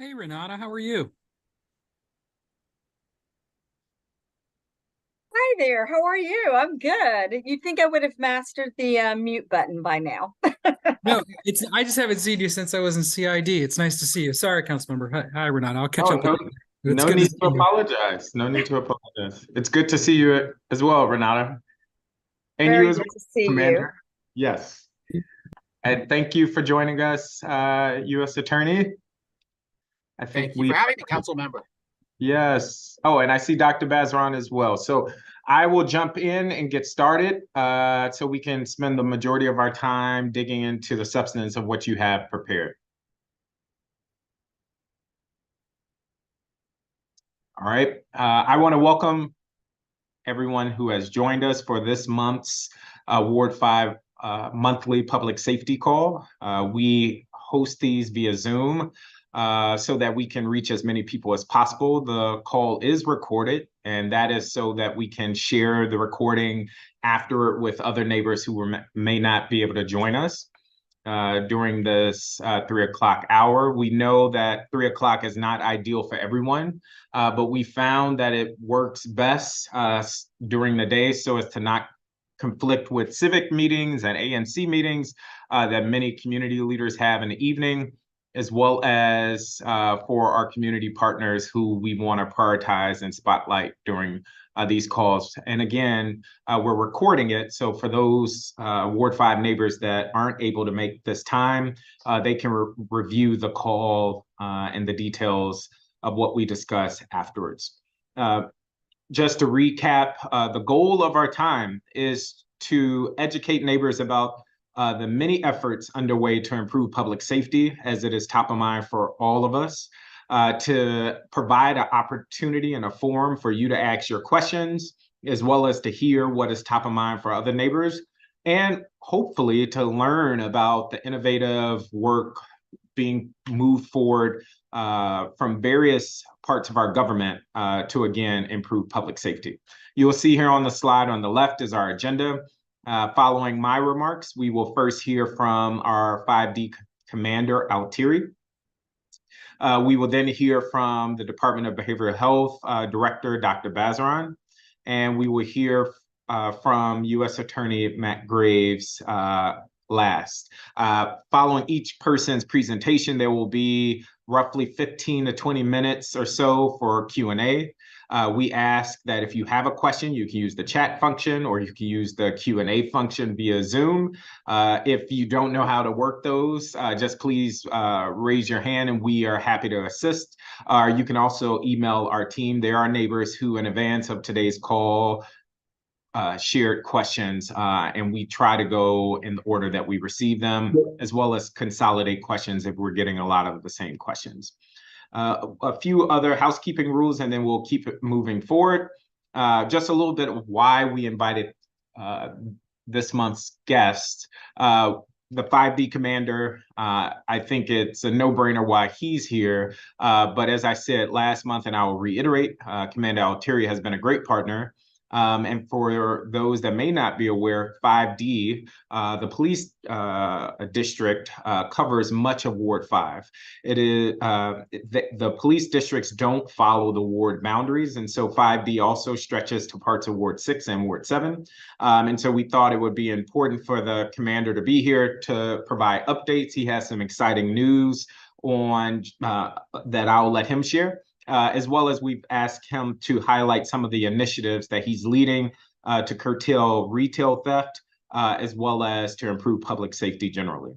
Hey Renata, how are you? Hi there. How are you? I'm good. You'd think I would have mastered the mute button by now. No, it's I just haven't seen you since I was in CID. It's nice to see you. Sorry, council member. Hi, Renata. I'll catch Oh, up with no, you. But it's no good to need see to you. apologize. No need to apologize. It's good to see you as well, Renata. And you Very as good to well, see you. Commander. Yes. And thank you for joining us, U.S. Attorney. I think Thank you we, for having me, council member. yes. Oh, and I see Dr. Bazran as well. So I will jump in and get started so we can spend the majority of our time digging into the substance of what you have prepared. All right. I want to welcome everyone who has joined us for this month's Ward 5 monthly public safety call. We host these via Zoom so that we can reach as many people as possible. The call is recorded, and that is so that we can share the recording after with other neighbors who may not be able to join us during this 3 o'clock hour. We know that 3 o'clock is not ideal for everyone, but we found that it works best during the day so as to not conflict with civic meetings and ANC meetings that many community leaders have in the evening, as well as for our community partners who we want to prioritize and spotlight during these calls. And again, we're recording it. So for those Ward 5 neighbors that aren't able to make this time, they can review the call and the details of what we discuss afterwards. Just to recap, the goal of our time is to educate neighbors about the many efforts underway to improve public safety, as it is top of mind for all of us, to provide an opportunity and a forum for you to ask your questions, as well as to hear what is top of mind for other neighbors, and hopefully to learn about the innovative work being moved forward from various parts of our government to, again, improve public safety. You'll see here on the slide on the left is our agenda. Following my remarks, we will first hear from our 5D Commander, Altieri. We will then hear from the Department of Behavioral Health Director, Dr. Bazran, and we will hear from U.S. Attorney Matt Graves last. Following each person's presentation, there will be roughly 15 to 20 minutes or so for Q&A. We ask that if you have a question, you can use the chat function or you can use the Q&A function via Zoom. If you don't know how to work those, just please raise your hand and we are happy to assist. You can also email our team. There are neighbors who, in advance of today's call, shared questions, and we try to go in the order that we receive them, as well as consolidate questions if we're getting a lot of the same questions. A few other housekeeping rules, and then we'll keep it moving forward. Just a little bit of why we invited this month's guest. The 5D commander, I think it's a no-brainer why he's here. But as I said last month, and I will reiterate, Commander Altieri has been a great partner. And for those that may not be aware, 5D, the police district, covers much of Ward 5. It is the police districts don't follow the ward boundaries, and so 5D also stretches to parts of Ward 6 and Ward 7. And so we thought it would be important for the commander to be here to provide updates. He has some exciting news on that I'll let him share. As well as we've asked him to highlight some of the initiatives that he's leading to curtail retail theft, as well as to improve public safety generally.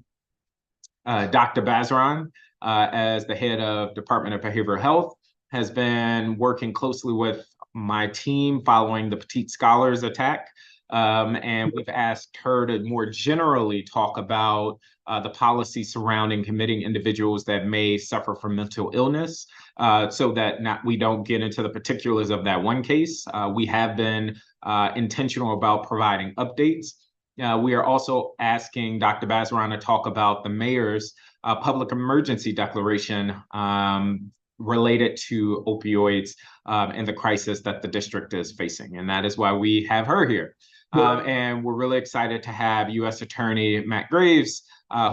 Dr. Bazran, as the head of Department of Behavioral Health, has been working closely with my team following the Petite Scholars attack. And we've asked her to more generally talk about the policy surrounding committing individuals that may suffer from mental illness, so that we don't get into the particulars of that one case. We have been intentional about providing updates. We are also asking Dr. Bazran to talk about the mayor's public emergency declaration related to opioids and the crisis that the district is facing. And that is why we have her here. And we're really excited to have U.S. Attorney Matt Graves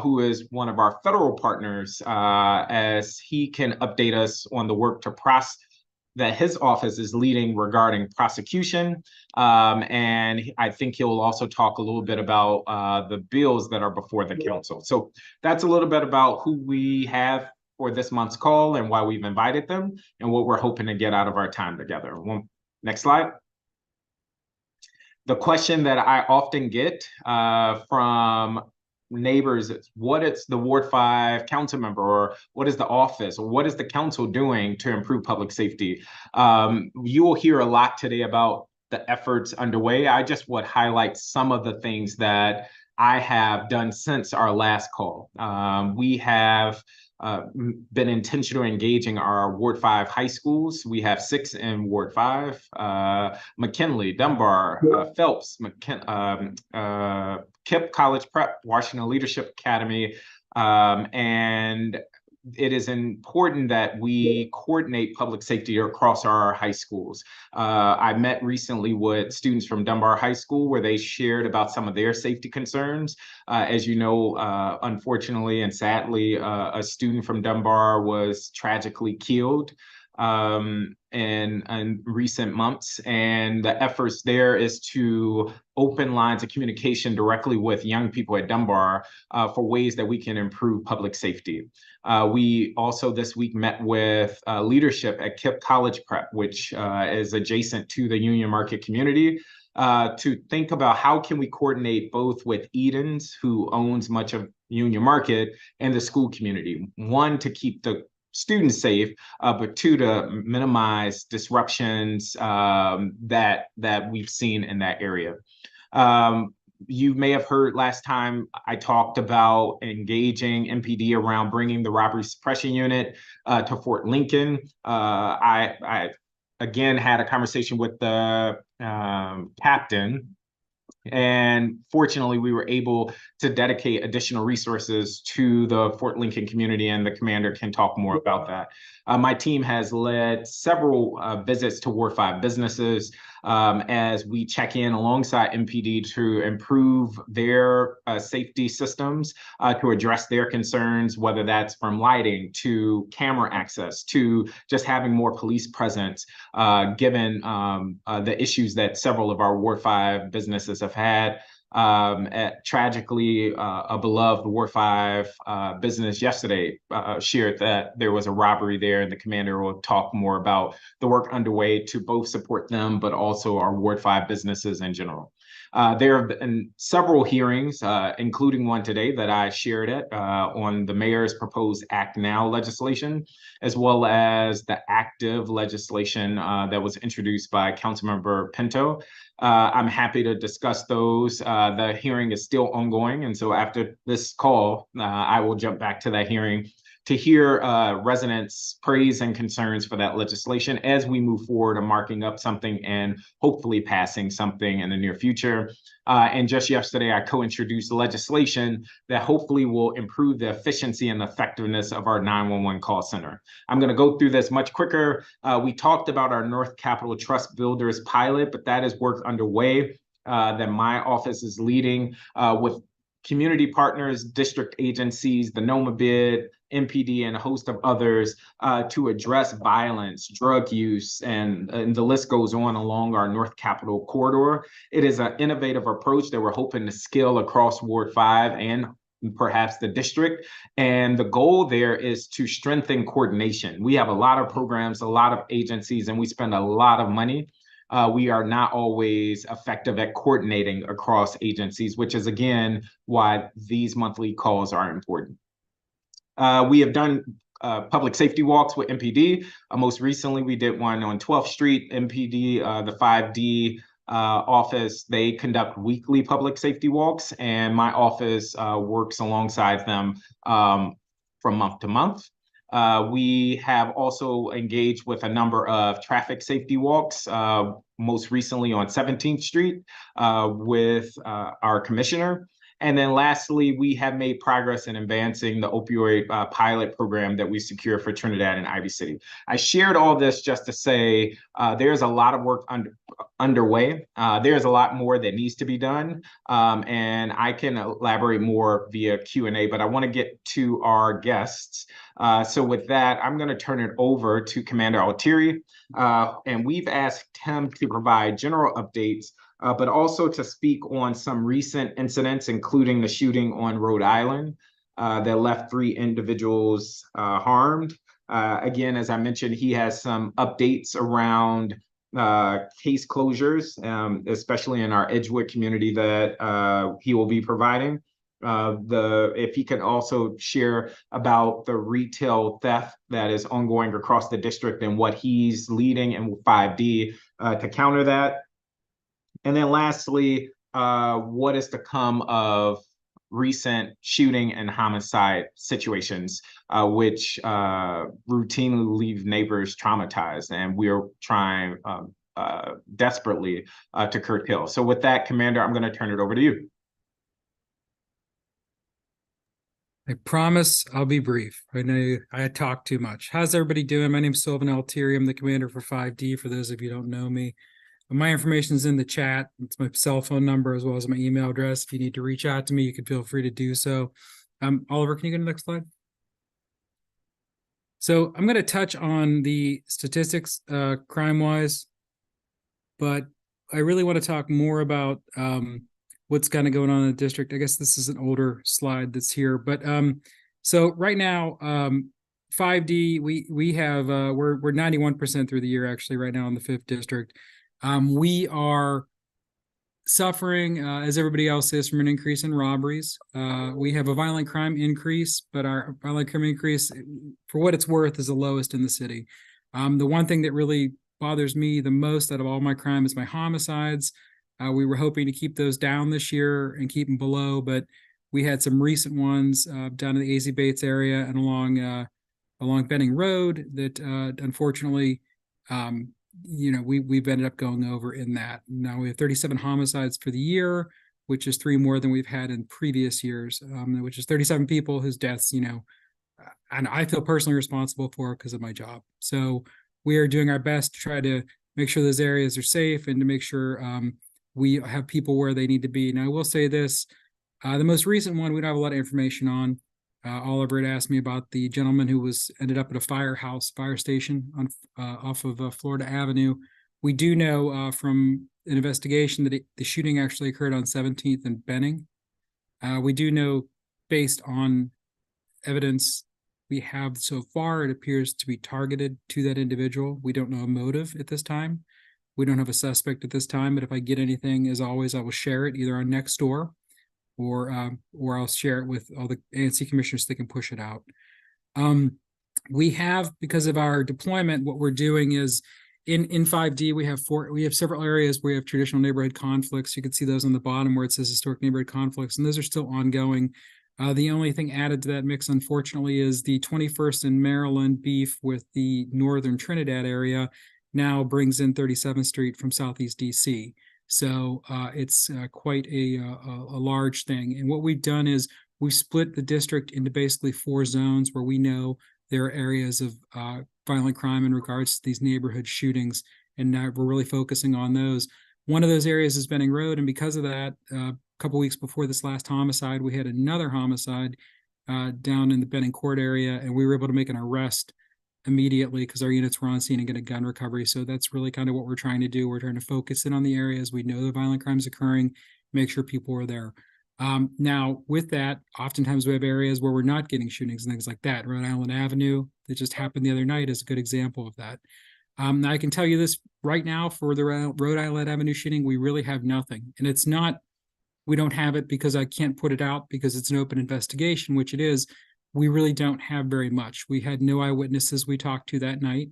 who is one of our federal partners, as he can update us on the work that his office is leading regarding prosecution. And I think he'll also talk a little bit about the bills that are before the council. So that's a little bit about who we have for this month's call and why we've invited them and what we're hoping to get out of our time together. Next slide. The question that I often get from neighbors, what is the Ward 5 council member, or what is the office, or what is the council doing to improve public safety? You will hear a lot today about the efforts underway. I just would highlight some of the things that I have done since our last call. We have been intentionally engaging our Ward 5 high schools. We have 6 in Ward 5, McKinley, Dunbar, Phelps, KIPP College Prep, Washington Leadership Academy, and it is important that we coordinate public safety across our high schools. I met recently with students from Dunbar High School where they shared about some of their safety concerns. As you know, unfortunately and sadly, a student from Dunbar was tragically killed in recent months, and the efforts there is to open lines of communication directly with young people at Dunbar for ways that we can improve public safety. We also this week met with leadership at KIPP College Prep, which is adjacent to the Union Market community, to think about how can we coordinate both with Edens, who owns much of Union Market, and the school community. One, to keep the students safe, but 2, to minimize disruptions that we've seen in that area. You may have heard last time I talked about engaging MPD around bringing the robbery suppression unit to Fort Lincoln. I again had a conversation with the captain, and fortunately, we were able to dedicate additional resources to the Fort Lincoln community, and the commander can talk more about that. My team has led several visits to Ward 5 businesses as we check in alongside MPD to improve their safety systems, to address their concerns, whether that's from lighting to camera access to just having more police presence, given the issues that several of our Ward 5 businesses have had. Tragically, a beloved Ward 5 business yesterday shared that there was a robbery there, and the commander will talk more about the work underway to both support them, but also our Ward 5 businesses in general. There have been several hearings, including one today that I shared on the mayor's proposed Act Now legislation, as well as the active legislation that was introduced by Councilmember Pinto. I'm happy to discuss those. The hearing is still ongoing, and so after this call, I will jump back to that hearing to hear residents' praise and concerns for that legislation as we move forward to marking up something and hopefully passing something in the near future. And just yesterday, I co-introduced legislation that hopefully will improve the efficiency and effectiveness of our 911 call center. I'm going to go through this much quicker. We talked about our North Capitol Trust Builders pilot, but that is work underway that my office is leading with community partners, district agencies, the NOMA bid, MPD, and a host of others to address violence, drug use, and the list goes on along our North Capitol corridor. It is an innovative approach that we're hoping to scale across Ward 5 and perhaps the district. And the goal there is to strengthen coordination. We have a lot of programs, a lot of agencies, and we spend a lot of money. We are not always effective at coordinating across agencies, which is, again, why these monthly calls are important. We have done public safety walks with MPD. Most recently, we did one on 12th Street. MPD, the 5D office, they conduct weekly public safety walks, and my office works alongside them from month to month. We have also engaged with a number of traffic safety walks, most recently on 17th Street with our commissioner. And then lastly, we have made progress in advancing the opioid pilot program that we secured for Trinidad and Ivy City. I shared all this just to say there's a lot of work underway. There's a lot more that needs to be done. And I can elaborate more via Q&A, but I want to get to our guests. So with that, I'm going to turn it over to Commander Altieri. And we've asked him to provide general updates, but also to speak on some recent incidents, including the shooting on Rhode Island that left 3 individuals harmed. Again, as I mentioned, he has some updates around case closures, especially in our Edgewood community that he will be providing. If he can also share about the retail theft that is ongoing across the district and what he's leading in 5D to counter that. And then lastly, what is to come of recent shooting and homicide situations, which routinely leave neighbors traumatized, and we're trying desperately to curtail. So with that, Commander, I'm going to turn it over to you. I promise I'll be brief. I know I talk too much. How's everybody doing? My name's Sylvan Altieri. I'm the commander for 5D, for those of you who don't know me. My information is in the chat. It's my cell phone number as well as my email address. If you need to reach out to me, you can feel free to do so. Oliver, can you go to the next slide? So I'm going to touch on the statistics crime-wise, but I really want to talk more about what's kind of going on in the district. I guess this is an older slide that's here, but so right now, 5D, we have we're 91% through the year actually right now in the 5th district. We are suffering, as everybody else is, from an increase in robberies. We have a violent crime increase, but our violent crime increase, for what it's worth, is the lowest in the city. The one thing that really bothers me the most out of all my crime is my homicides. We were hoping to keep those down this year and keep them below, but we had some recent ones down in the AZ Bates area and along Benning Road that unfortunately, we've ended up going over in that. Now we have 37 homicides for the year, which is 3 more than we've had in previous years, which is 37 people whose deaths, and I feel personally responsible for because of my job. So we are doing our best to try to make sure those areas are safe and to make sure we have people where they need to be. Now, I will say this, the most recent one, we don't have a lot of information on. Oliver had asked me about the gentleman who ended up at a fire station on off of Florida Avenue. We do know from an investigation that the shooting actually occurred on 17th and Benning. We do know, based on evidence we have so far, it appears to be targeted to that individual. We don't know a motive at this time. We don't have a suspect at this time, but if I get anything, as always, I will share it either on Nextdoor or I'll share it with all the ANC commissioners so they can push it out. We have, because of our deployment, what we're doing is in 5D, we have several areas where we have traditional neighborhood conflicts. You can see those on the bottom where it says historic neighborhood conflicts, and those are still ongoing. The only thing added to that mix, unfortunately, is the 21st and Maryland beef with the northern Trinidad area now brings in 37th Street from Southeast DC. So it's quite a large thing. And what we've done is we've split the district into basically 4 zones where we know there are areas of violent crime in regards to these neighborhood shootings. And now we're really focusing on those. One of those areas is Benning Road. And because of that, a couple weeks before this last homicide, we had another homicide down in the Benning Court area. And we were able to make an arrest immediately because our units were on scene and get a gun recovery. So that's really kind of what we're trying to do. We're trying to focus in on the areas we know the violent crimes occurring, make sure people are there. Now, with that, oftentimes we have areas where we're not getting shootings and things like that. Rhode Island Avenue, that just happened the other night, is a good example of that. Now, I can tell you this right now, for the Rhode Island Avenue shooting, we really have nothing. And it's not, we don't have it because I can't put it out because it's an open investigation, which it is. We really don't have very much. We had no eyewitnesses we talked to that night.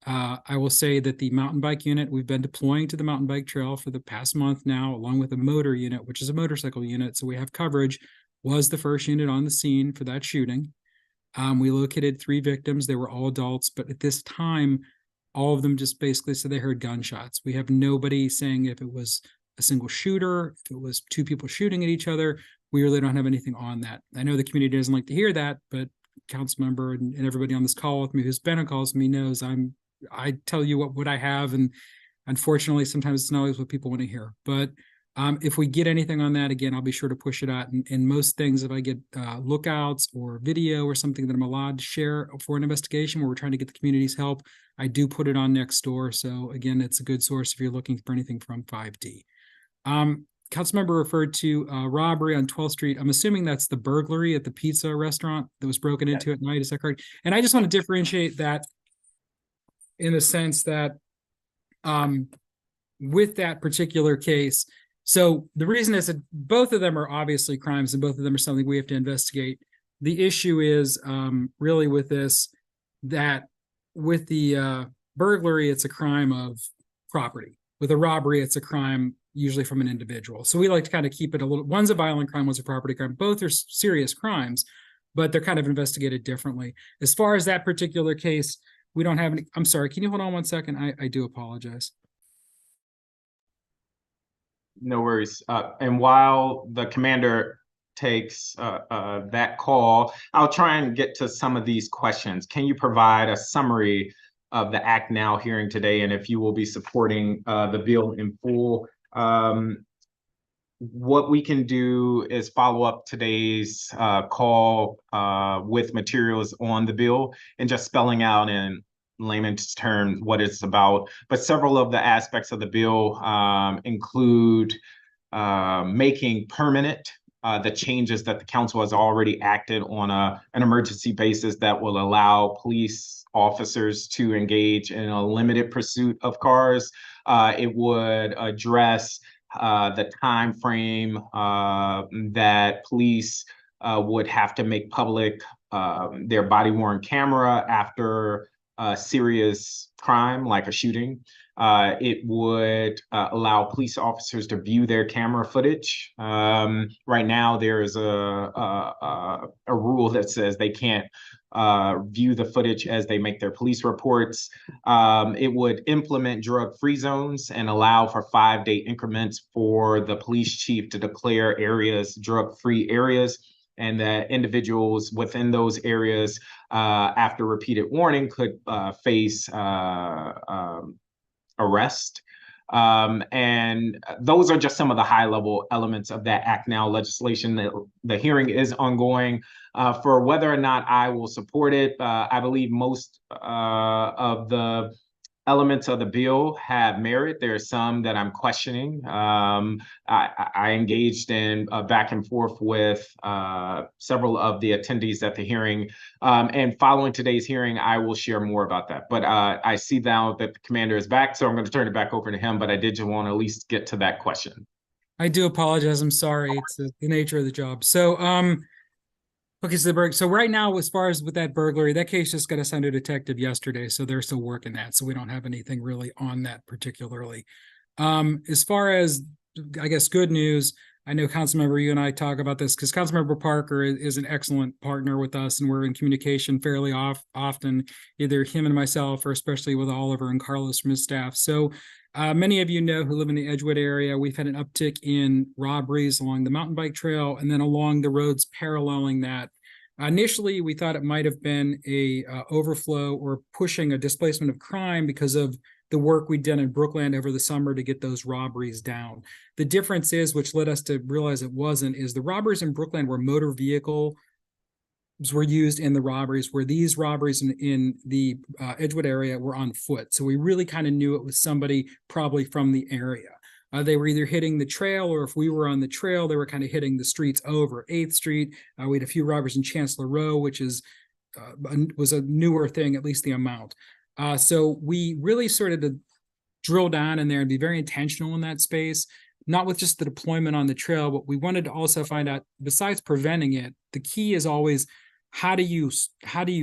I will say that the mountain bike unit, we've been deploying to the mountain bike trail for the past month now, along with a motor unit, which is a motorcycle unit. So we have coverage, was the first unit on the scene for that shooting. We located 3 victims. They were all adults, but at this time, all of them just basically said they heard gunshots. We have nobody saying if it was a single shooter, if it was 2 people shooting at each other. we really don't have anything on that. I know the community doesn't like to hear that, but council member and everybody on this call with me who's been on calls with me knows I tell you what I have, and unfortunately sometimes it's not always what people want to hear. But if we get anything on that, again, I'll be sure to push it out. And most things, if I get lookouts or video or something that I'm allowed to share for an investigation where we're trying to get the community's help, I do put it on Nextdoor. So again, it's a good source if you're looking for anything from 5D. Councilmember referred to robbery on 12th Street. I'm assuming that's the burglary at the pizza restaurant that was broken into at night. Is that correct? And I just want to differentiate that in the sense that with that particular case, so the reason is that both of them are obviously crimes and both of them are something we have to investigate. The issue is really with this, that with the burglary, it's a crime of property. With a robbery, it's a crime usually from an individual. So we like to kind of keep it a little, one's a violent crime, one's a property crime. Both are serious crimes, but they're kind of investigated differently. As far as that particular case, we don't have any, I'm sorry, can you hold on one second? I do apologize. No worries. And while the commander takes that call, I'll try and get to some of these questions. Can you provide a summary of the Act Now hearing today, and if you will be supporting the bill in full? What we can do is follow up today's call with materials on the bill and just spelling out in layman's terms what it's about. But several of the aspects of the bill include making permanent the changes that the council has already acted on an emergency basis that will allow police officers to engage in a limited pursuit of cars. It would address the time frame that police would have to make public their body-worn camera after a serious crime like a shooting. It would allow police officers to view their camera footage. Right now, there is a rule that says they can't view the footage as they make their police reports. It would implement drug-free zones and allow for 5-day increments for the police chief to declare areas drug-free areas, and that individuals within those areas, after repeated warning, could face arrest. And those are just some of the high-level elements of that Act Now legislation. The hearing is ongoing. For whether or not I will support it, I believe most of the elements of the bill have merit. There are some that I'm questioning. I engaged in back and forth with several of the attendees at the hearing. And following today's hearing, I will share more about that. But I see now that the commander is back, so I'm going to turn it back over to him. But I did just want to at least get to that question. I do apologize. I'm sorry. It's the nature of the job. So, okay, so right now, as far as with that burglary, that case just got assigned to a detective yesterday, so they're still working that. So we don't have anything really on that particularly. As far as, I guess, good news, I know Councilmember, you and I talk about this because Councilmember Parker is an excellent partner with us, and we're in communication fairly often, either him and myself, or especially with Oliver and Carlos from his staff. So many of you know who live in the Edgewood area, we've had an uptick in robberies along the mountain bike trail and then along the roads paralleling that. Initially, we thought it might have been a overflow or pushing a displacement of crime because of the work we'd done in Brookland over the summer to get those robberies down. The difference is, which led us to realize it wasn't, is the robberies in Brookland were motor vehicles were used in the robberies, where these robberies in the Edgewood area were on foot. So we really kind of knew it was somebody probably from the area. They were either hitting the trail, or if we were on the trail, they were kind of hitting the streets over 8th Street. We had a few robberies in Chancellor Row, which is was a newer thing, at least the amount. So we really started to drill down in there and be very intentional in that space, not with just the deployment on the trail, but we wanted to also find out, besides preventing it, the key is always, how do you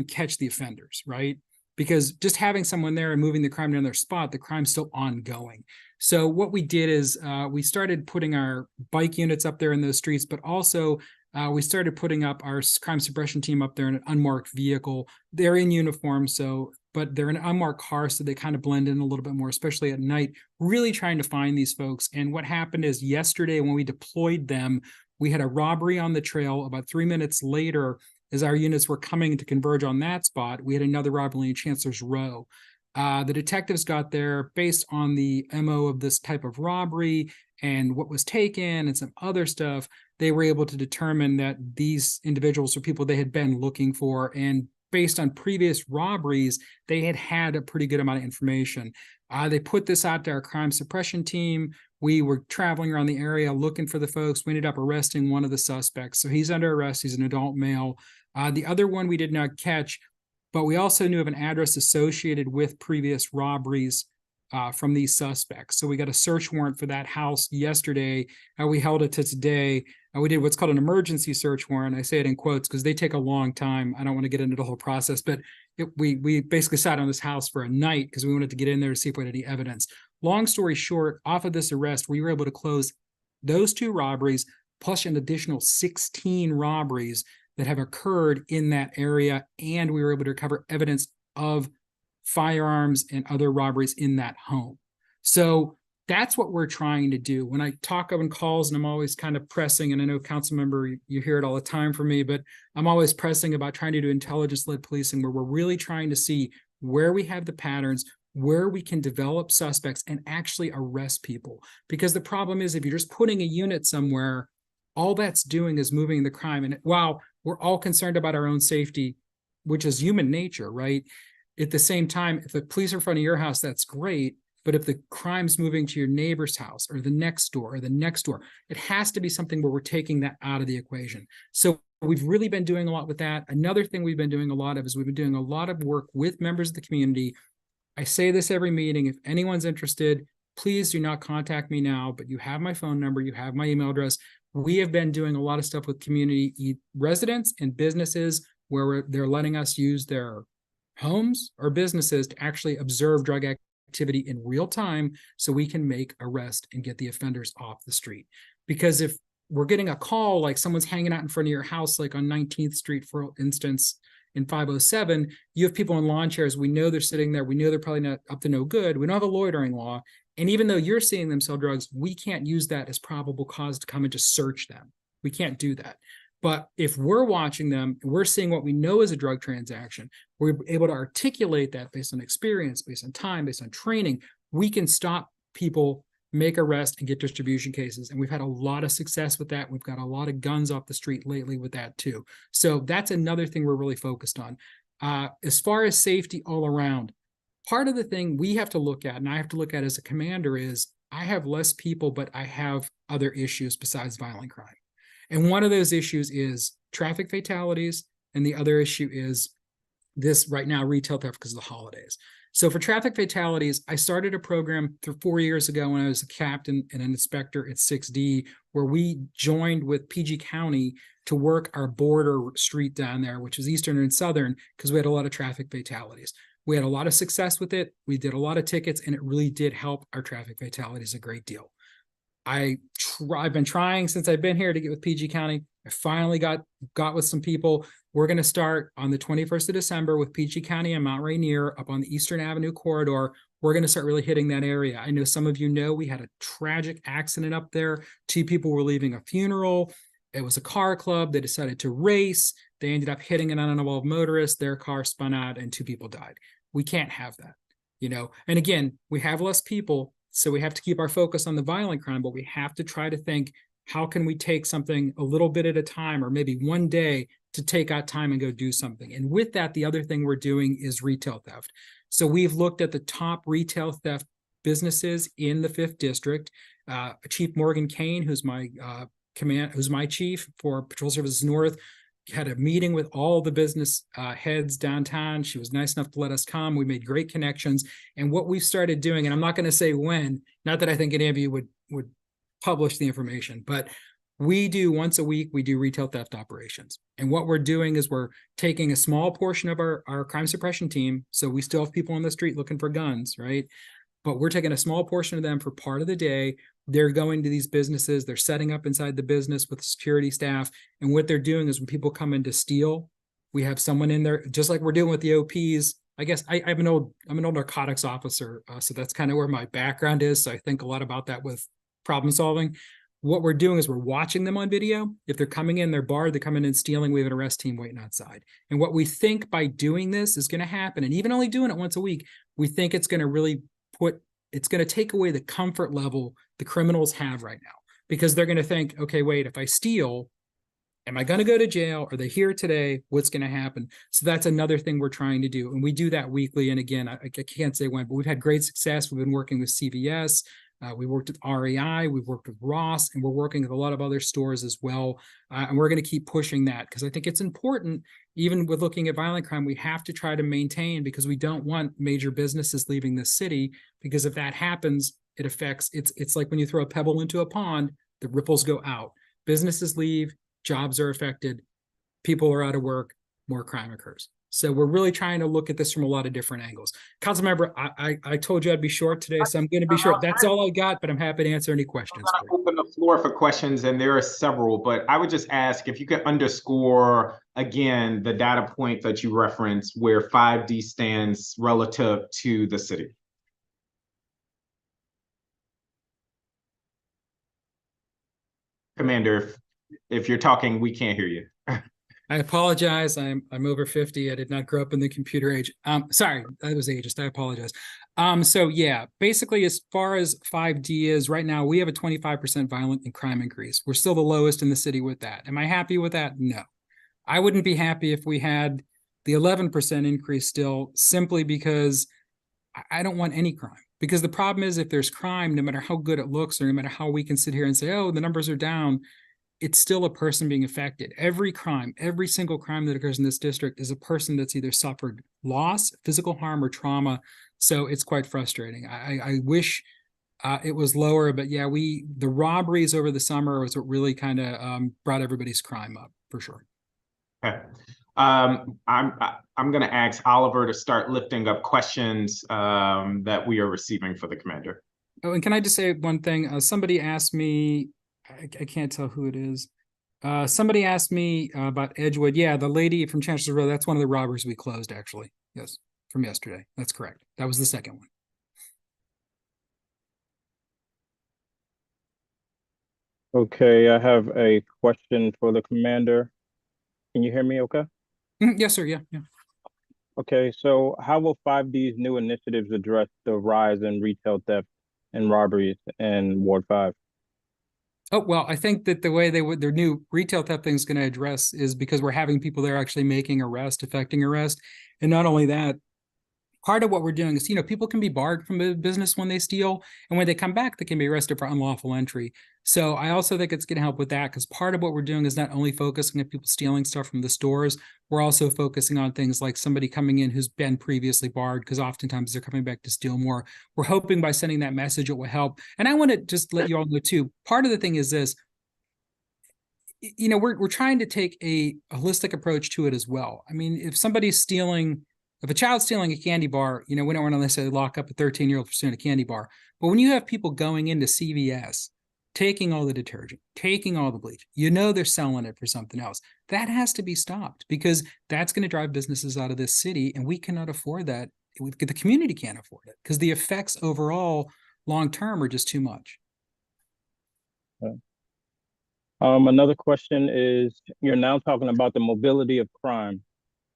catch the offenders, right? Because just having someone there and moving the crime to another spot, the crime's still ongoing. So what we did is we started putting our bike units up there in those streets, but also we started putting up our crime suppression team up there in an unmarked vehicle. They're in uniform, but they're in an unmarked car, so they kind of blend in a little bit more, especially at night, really trying to find these folks. And what happened is yesterday when we deployed them, We had a robbery on the trail. About 3 minutes later, as our units were coming to converge on that spot, we had another robbery in Chancellor's Row. The detectives got there based on the MO of this type of robbery and what was taken and some other stuff. They were able to determine that these individuals are people they had been looking for, and based on previous robberies, they had had a pretty good amount of information. They put this out to our crime suppression team. We were traveling around the area looking for the folks. We ended up arresting one of the suspects. So he's under arrest. He's an adult male. The other one we did not catch, but we also knew of an address associated with previous robberies from these suspects. So we got a search warrant for that house yesterday. We held it to today. We did what's called an emergency search warrant. I say it in quotes because they take a long time. I don't want to get into the whole process, but we basically sat on this house for a night because we wanted to get in there to see if we had any evidence. Long story short, off of this arrest, we were able to close those 2 robberies plus an additional 16 robberies that have occurred in that area, and we were able to recover evidence of firearms and other robberies in that home. So that's what we're trying to do. When I talk on calls, and I'm always kind of pressing, and I know council member, you hear it all the time from me, but I'm always pressing about trying to do intelligence-led policing, where we're really trying to see where we have the patterns, where we can develop suspects and actually arrest people. Because the problem is, if you're just putting a unit somewhere, all that's doing is moving the crime. And while we're all concerned about our own safety, which is human nature, right? At the same time, if the police are in front of your house, that's great. But if the crime's moving to your neighbor's house or the next door, it has to be something where we're taking that out of the equation. So we've really been doing a lot with that. Another thing we've been doing a lot of is we've been doing a lot of work with members of the community. I say this every meeting. If anyone's interested, please do not contact me now, but you have my phone number, you have my email address. We have been doing a lot of stuff with community residents and businesses where they're letting us use their homes or businesses to actually observe drug activity in real time so we can make arrest and get the offenders off the street. Because if we're getting a call like someone's hanging out in front of your house, like on 19th Street, for instance, in 507, you have people in lawn chairs. We know they're sitting there. We know they're probably not up to no good. We don't have a loitering law. And even though you're seeing them sell drugs, we can't use that as probable cause to come and just search them. We can't do that. But if we're watching them, we're seeing what we know is a drug transaction, we're able to articulate that based on experience, based on time, based on training, we can stop people, make arrests, and get distribution cases. And we've had a lot of success with that. We've got a lot of guns off the street lately with that too. So that's another thing we're really focused on. As far as safety all around, part of the thing we have to look at, and I have to look at as a commander, is I have less people, but I have other issues besides violent crime. And one of those issues is traffic fatalities. And the other issue is this right now, retail theft because of the holidays. So for traffic fatalities, I started a program 4 years ago when I was a captain and an inspector at 6D, where we joined with PG County to work our border street down there, which is Eastern and Southern, because we had a lot of traffic fatalities. We had a lot of success with it. We did a lot of tickets, and it really did help our traffic fatalities a great deal. I've been trying since I've been here to get with PG County. I finally got with some people. We're going to start on the 21st of December with PG County and Mount Rainier up on the Eastern Avenue corridor. We're going to start really hitting that area. I know some of you know we had a tragic accident up there. 2 people were leaving a funeral. It was a car club. They decided to race. They ended up hitting an uninvolved motorist. Their car spun out and 2 people died. We can't have that, you know? And again, we have less people, so we have to keep our focus on the violent crime, but we have to try to think, how can we take something a little bit at a time, or maybe one day, to take out time and go do something? And with that, the other thing we're doing is retail theft. So we've looked at the top retail theft businesses in the 5th District. Chief Morgan Kane, who's my chief for Patrol Services North, had a meeting with all the business heads downtown. She was nice enough to let us come. We made great connections. And what we started doing, and I'm not going to say when, not that I think any of you would publish the information, but we do once a week, we do retail theft operations. And what we're doing is we're taking a small portion of our crime suppression team. So we still have people on the street looking for guns, right? But we're taking a small portion of them for part of the day. They're going to these businesses. They're setting up inside the business with security staff. And what they're doing is when people come in to steal, we have someone in there, just like we're doing with the OPs. I guess I'm an old narcotics officer. So that's kind of where my background is. So I think a lot about that with problem solving. what we're doing is we're watching them on video. If they're coming in, they're barred, they're coming in stealing, we have an arrest team waiting outside. And what we think by doing this is going to happen, and even only doing it once a week, we think it's going to really it's going to take away the comfort level the criminals have right now, because they're going to think, okay, wait, if I steal, am I going to go to jail? Are they here today? What's going to happen? So that's another thing we're trying to do. And we do that weekly. And again, I can't say when, but we've had great success. We've been working with CVS. We worked with REI, we've worked with Ross, and we're working with a lot of other stores as well. And we're going to keep pushing that because I think it's important, even with looking at violent crime, we have to try to maintain, because we don't want major businesses leaving the city, because if that happens, it affects, it's like when you throw a pebble into a pond, the ripples go out. Businesses leave, jobs are affected, people are out of work, more crime occurs. So we're really trying to look at this from a lot of different angles. Councilmember, I told you I'd be short today, so I'm going to be short. That's all I got, but I'm happy to answer any questions. I'm going to open the floor for questions, and there are several, but I would just ask if you could underscore again the data point that you referenced where 5D stands relative to the city. Commander, if you're talking, we can't hear you. I apologize. I'm over 50. I did not grow up in the computer age. Sorry, I was ageist. I apologize. So yeah, basically, as far as 5D is right now, we have a 25% violent and crime increase. We're still the lowest in the city with that. Am I happy with that? No. I wouldn't be happy if we had the 11% increase still, simply because I don't want any crime. Because the problem is, if there's crime, no matter how good it looks, or no matter how we can sit here and say, oh, the numbers are down, it's still a person being affected. Every crime, every single crime that occurs in this district is a person that's either suffered loss, physical harm, or trauma. So it's quite frustrating. I wish it was lower, but yeah, the robberies over the summer was what really kind of brought everybody's crime up, for sure. Okay. I'm going to ask Oliver to start lifting up questions that we are receiving for the commander. Oh, and can I just say one thing? Somebody asked me, I can't tell who it is. Somebody asked me about Edgewood. Yeah, the lady from Chancellor's Row, that's one of the robberies we closed, actually. Yes, from yesterday. That's correct. That was the second one. Okay, I have a question for the commander. Can you hear me okay? Yes, sir. Yeah. Okay, so how will 5D's new initiatives address the rise in retail theft and robberies in Ward 5? Oh, well, I think that the way their new retail theft thing is going to address is because we're having people there actually making arrest, effecting arrest. And not only that, part of what we're doing is, people can be barred from a business when they steal, and when they come back, they can be arrested for unlawful entry. So I also think it's going to help with that, because part of what we're doing is not only focusing on people stealing stuff from the stores, we're also focusing on things like somebody coming in who's been previously barred, because oftentimes they're coming back to steal more. We're hoping by sending that message, it will help. And I want to just let you all know too, part of the thing is this, we're trying to take a holistic approach to it as well. I mean, if a child's stealing a candy bar, we don't want to necessarily lock up a 13-year-old for stealing a candy bar. But when you have people going into CVS, taking all the detergent, taking all the bleach, they're selling it for something else. That has to be stopped, because that's going to drive businesses out of this city, and we cannot afford that. The community can't afford it, because the effects overall long-term are just too much. Okay. Another question is, you're now talking about the mobility of crime,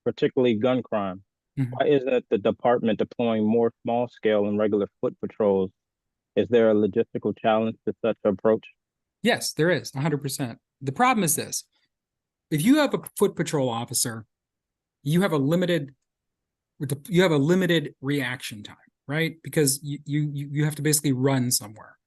particularly gun crime. Why isn't the department deploying more small-scale and regular foot patrols? Is there a logistical challenge to such an approach? Yes, there is, 100%. The problem is this. If you have a foot patrol officer, you have a limited reaction time, right? Because you have to basically run somewhere.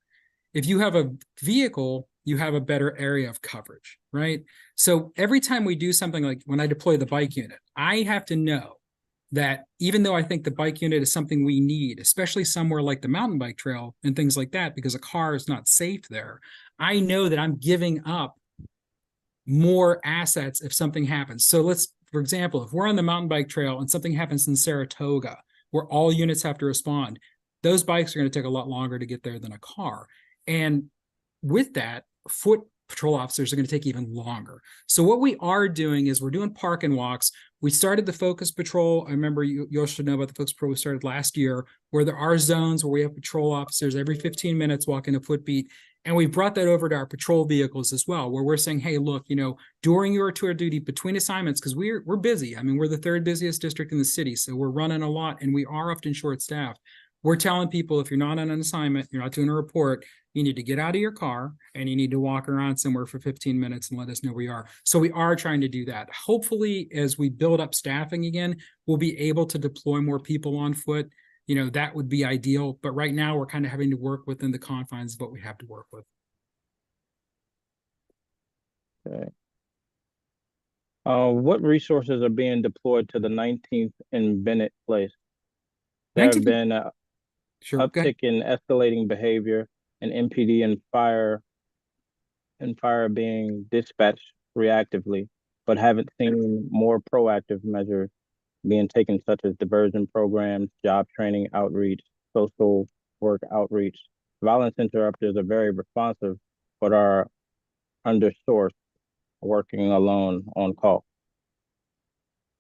If you have a vehicle, you have a better area of coverage, right? So every time we do something, like when I deploy the bike unit, I have to know that even though I think the bike unit is something we need, especially somewhere like the mountain bike trail and things like that, because a car is not safe there, I know that I'm giving up more assets if something happens. So for example, if we're on the mountain bike trail and something happens in Saratoga, where all units have to respond, those bikes are going to take a lot longer to get there than a car. And with that, foot patrol officers are going to take even longer. So what we are doing is we're doing park and walks. We started the Focus Patrol. I remember you all should know about the Focus Patrol we started last year, where there are zones where we have patrol officers every 15 minutes walking a foot beat. And we brought that over to our patrol vehicles as well, where we're saying, hey, look, during your tour duty between assignments, because we're busy. I mean, we're the third busiest district in the city, so we're running a lot and we are often short-staffed. We're telling people if you're not on an assignment, you're not doing a report, you need to get out of your car and you need to walk around somewhere for 15 minutes and let us know where you are. So we are trying to do that. Hopefully, as we build up staffing again, we'll be able to deploy more people on foot. That would be ideal. But right now, we're kind of having to work within the confines of what we have to work with. Okay. What resources are being deployed to the 19th and Bennett Place? There have 19th been an Sure. Go ahead. uptick in escalating behavior and MPD and fire being dispatched reactively, but haven't seen more proactive measures being taken, such as diversion programs, job training outreach, social work outreach. Violence interrupters are very responsive, but are undersourced, working alone on call.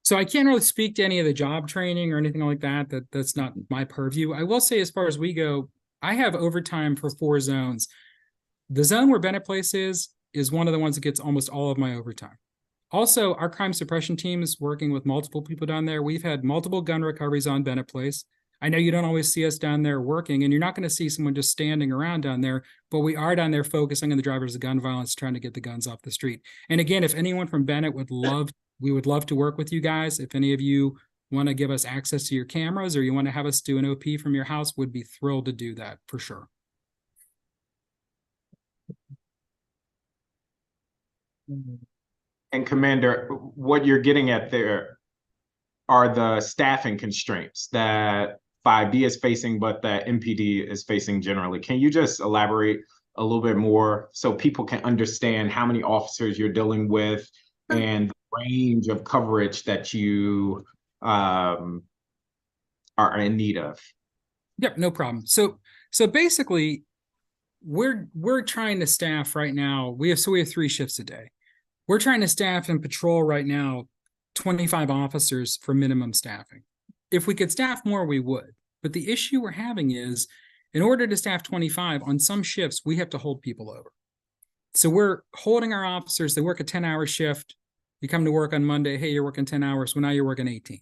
So I can't really speak to any of the job training or anything like that. That's not my purview. I will say, as far as we go, I have overtime for 4 zones. The zone where Bennett Place is one of the ones that gets almost all of my overtime. Also, our crime suppression team is working with multiple people down there. We've had multiple gun recoveries on Bennett Place. I know you don't always see us down there working, and you're not going to see someone just standing around down there, but we are down there focusing on the drivers of gun violence, trying to get the guns off the street. And again, if anyone from Bennett we would love to work with you guys. If any of you want to give us access to your cameras or you want to have us do an OP from your house, would be thrilled to do that for sure. And Commander, what you're getting at there are the staffing constraints that 5D is facing, but that MPD is facing generally. Can you just elaborate a little bit more so people can understand how many officers you're dealing with and the range of coverage that you are in need of? Yep, no problem. So basically, we're trying to staff right now. We have 3 shifts a day. We're trying to staff and patrol right now 25 officers for minimum staffing. If we could staff more, we would. But the issue we're having is, in order to staff 25 on some shifts, we have to hold people over. So we're holding our officers. They work a 10-hour shift. You come to work on Monday. Hey, you're working 10 hours. Well, now you're working 18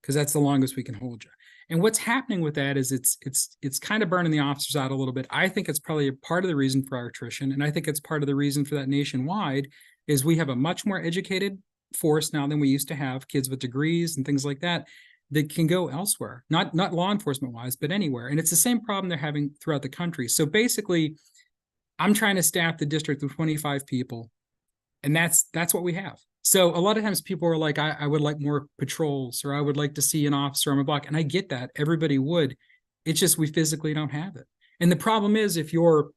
because that's the longest we can hold you. And what's happening with that is it's kind of burning the officers out a little bit. I think it's probably a part of the reason for our attrition. And I think it's part of the reason for that nationwide is we have a much more educated force now than we used to have, kids with degrees and things like that can go elsewhere, not law enforcement wise, but anywhere. And it's the same problem they're having throughout the country. So basically, I'm trying to staff the district with 25 people, and that's what we have. So a lot of times people are like, I would like more patrols, or I would like to see an officer on my block. And I get that. Everybody would. It's just we physically don't have it. And the problem is, if you're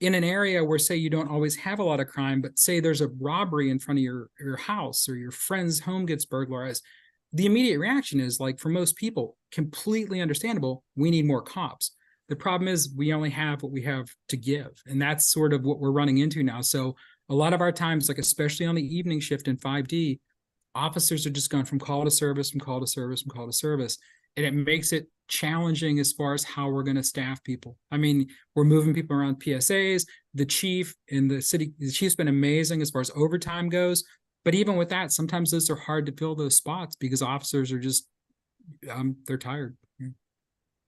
in an area where, say, you don't always have a lot of crime, but say there's a robbery in front of your house or your friend's home gets burglarized, the immediate reaction is, like, for most people, completely understandable, we need more cops. The problem is we only have what we have to give. And that's sort of what we're running into now. So a lot of our times, like especially on the evening shift in 5D, officers are just going from call to service, from call to service, from call to service. And it makes it challenging as far as how we're going to staff people. I mean, we're moving people around PSAs. The chief in the city, the chief's been amazing as far as overtime goes. But even with that, sometimes those are hard to fill those spots because officers are just, they're tired.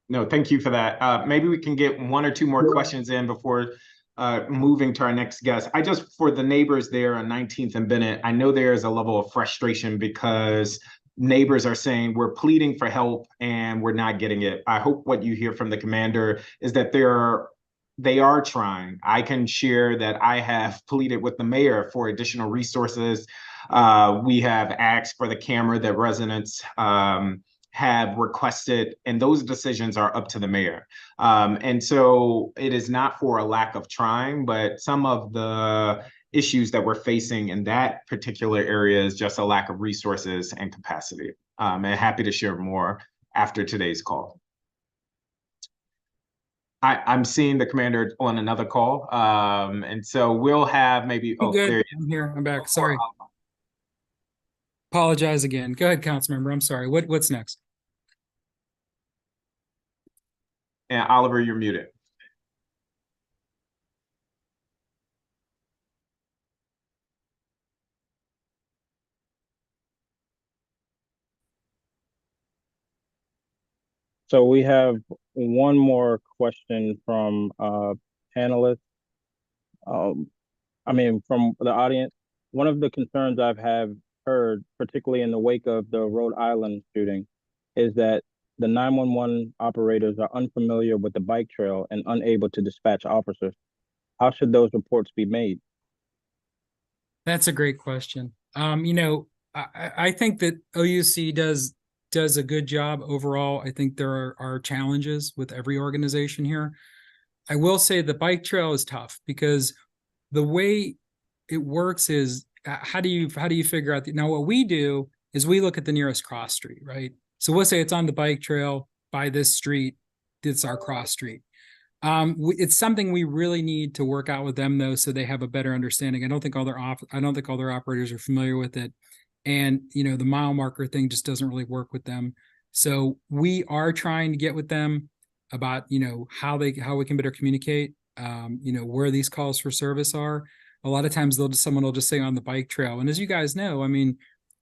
No, thank you for that. Maybe we can get 1 or 2 more questions in before moving to our next guest. For the neighbors there on 19th and Bennett, I know there is a level of frustration because neighbors are saying we're pleading for help and we're not getting it. I hope what you hear from the commander is that they are trying. I can share that I have pleaded with the mayor for additional resources. We have asked for the camera that residents have requested, and those decisions are up to the mayor. And so it is not for a lack of trying, but some of the issues that we're facing in that particular area is just a lack of resources and capacity. And happy to share more after today's call. I'm seeing the commander on another call. And so we'll have maybe, Good. I'm here. I'm back. Sorry. Apologize again. Go ahead, council member. I'm sorry. What's next? And Oliver, you're muted. So we have one more question from panelists. From the audience. One of the concerns have heard, particularly in the wake of the Rhode Island shooting, is that the 911 operators are unfamiliar with the bike trail and unable to dispatch officers. How should those reports be made? That's a great question. I think that OUC does a good job overall. I think there are challenges with every organization here. I will say the bike trail is tough because the way it works is how do you figure out now what we do is we look at the nearest cross street, right? So we'll say it's on the bike trail by this street, it's our cross street. It's something we really need to work out with them though, so they have a better understanding. I don't think all their operators are familiar with it. And the mile marker thing just doesn't really work with them. So we are trying to get with them about how we can better communicate, where these calls for service are. A lot of times someone will just say on the bike trail. And as you guys know, I mean,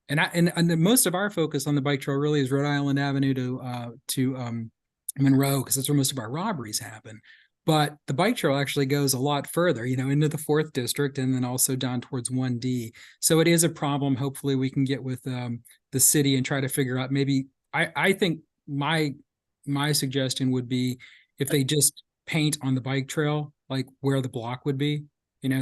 and most of our focus on the bike trail really is Rhode Island Avenue to Monroe, because that's where most of our robberies happen. But the bike trail actually goes a lot further, into the 4th district and then also down towards 1D. So it is a problem. Hopefully we can get with the city and try to figure out maybe, I think my suggestion would be if they just paint on the bike trail, like where the block would be,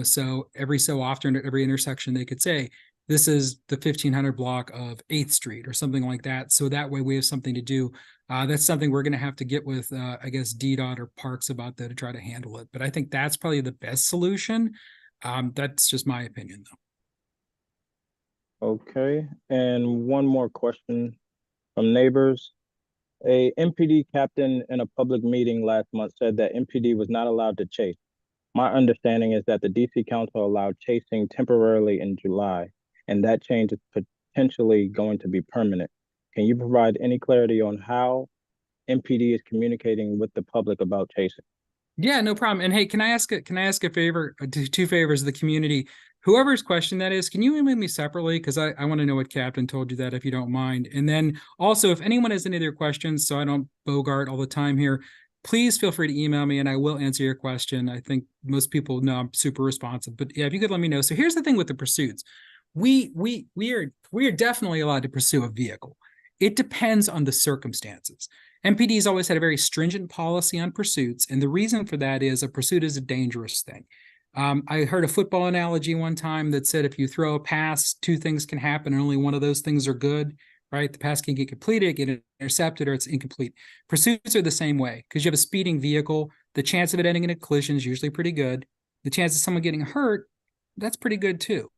so every so often at every intersection, they could say, this is the 1500 block of 8th Street or something like that. So that way we have something to do. That's something we're going to have to get with, I guess, DDOT or Parks about that to try to handle it. But I think that's probably the best solution. That's just my opinion, though. Okay. And one more question from neighbors. A MPD captain in a public meeting last month said that MPD was not allowed to chase. My understanding is that the DC Council allowed chasing temporarily in July, and that change is potentially going to be permanent. Can you provide any clarity on how MPD is communicating with the public about chasing? Yeah, no problem. And hey, can I ask a favor, two favors of the community? Whoever's question that is, can you email me separately? Because I want to know what Captain told you that, if you don't mind. And then also, if anyone has any other questions, so I don't bogart all the time here, please feel free to email me and I will answer your question. I think most people know I'm super responsive, but yeah, if you could let me know. So here's the thing with the pursuits. We are definitely allowed to pursue a vehicle. It depends on the circumstances. MPD has always had a very stringent policy on pursuits, and the reason for that is a pursuit is a dangerous thing. I heard a football analogy one time that said if you throw a pass, 2 things can happen, and only one of those things are good, right? The pass can get completed, get intercepted, or it's incomplete. Pursuits are the same way, because you have a speeding vehicle. The chance of it ending in a collision is usually pretty good. The chance of someone getting hurt, that's pretty good too.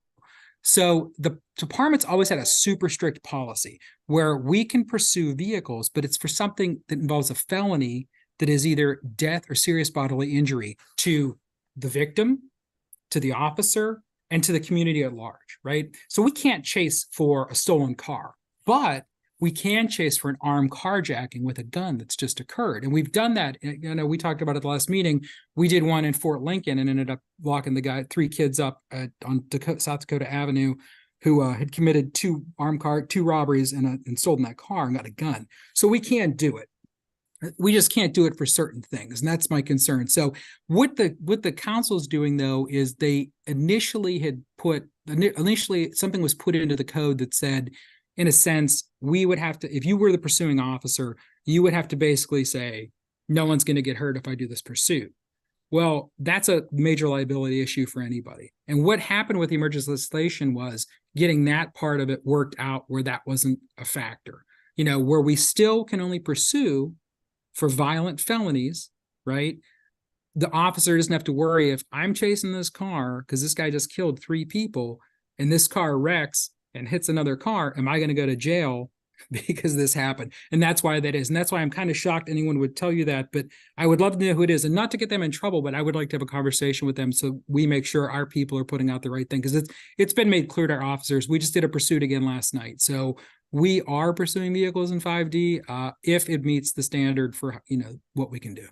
So the department's always had a super strict policy where we can pursue vehicles, but it's for something that involves a felony that is either death or serious bodily injury to the victim, to the officer, and to the community at large, right? So we can't chase for a stolen car, but we can chase for an armed carjacking with a gun that's just occurred. And we've done that. We talked about it at the last meeting. We did one in Fort Lincoln and ended up locking the guy, 3 kids up on South Dakota Avenue who had committed 2 robberies and stolen that car and got a gun. So we can do it. We just can't do it for certain things. And that's my concern. So what the council's doing though, is they initially something was put into the code that said, in a sense, we would have to, if you were the pursuing officer, you would have to basically say, no one's going to get hurt if I do this pursuit. Well, that's a major liability issue for anybody. And what happened with the emergency legislation was getting that part of it worked out where that wasn't a factor, where we still can only pursue for violent felonies, right? The officer doesn't have to worry if I'm chasing this car because this guy just killed 3 people and this car wrecks and hits another car, am I going to go to jail because this happened? And that's why that is. And that's why I'm kind of shocked anyone would tell you that, but I would love to know who it is, and not to get them in trouble, but I would like to have a conversation with them so we make sure our people are putting out the right thing, because it's been made clear to our officers. We just did a pursuit again last night. So we are pursuing vehicles in 5D if it meets the standard for what we can do.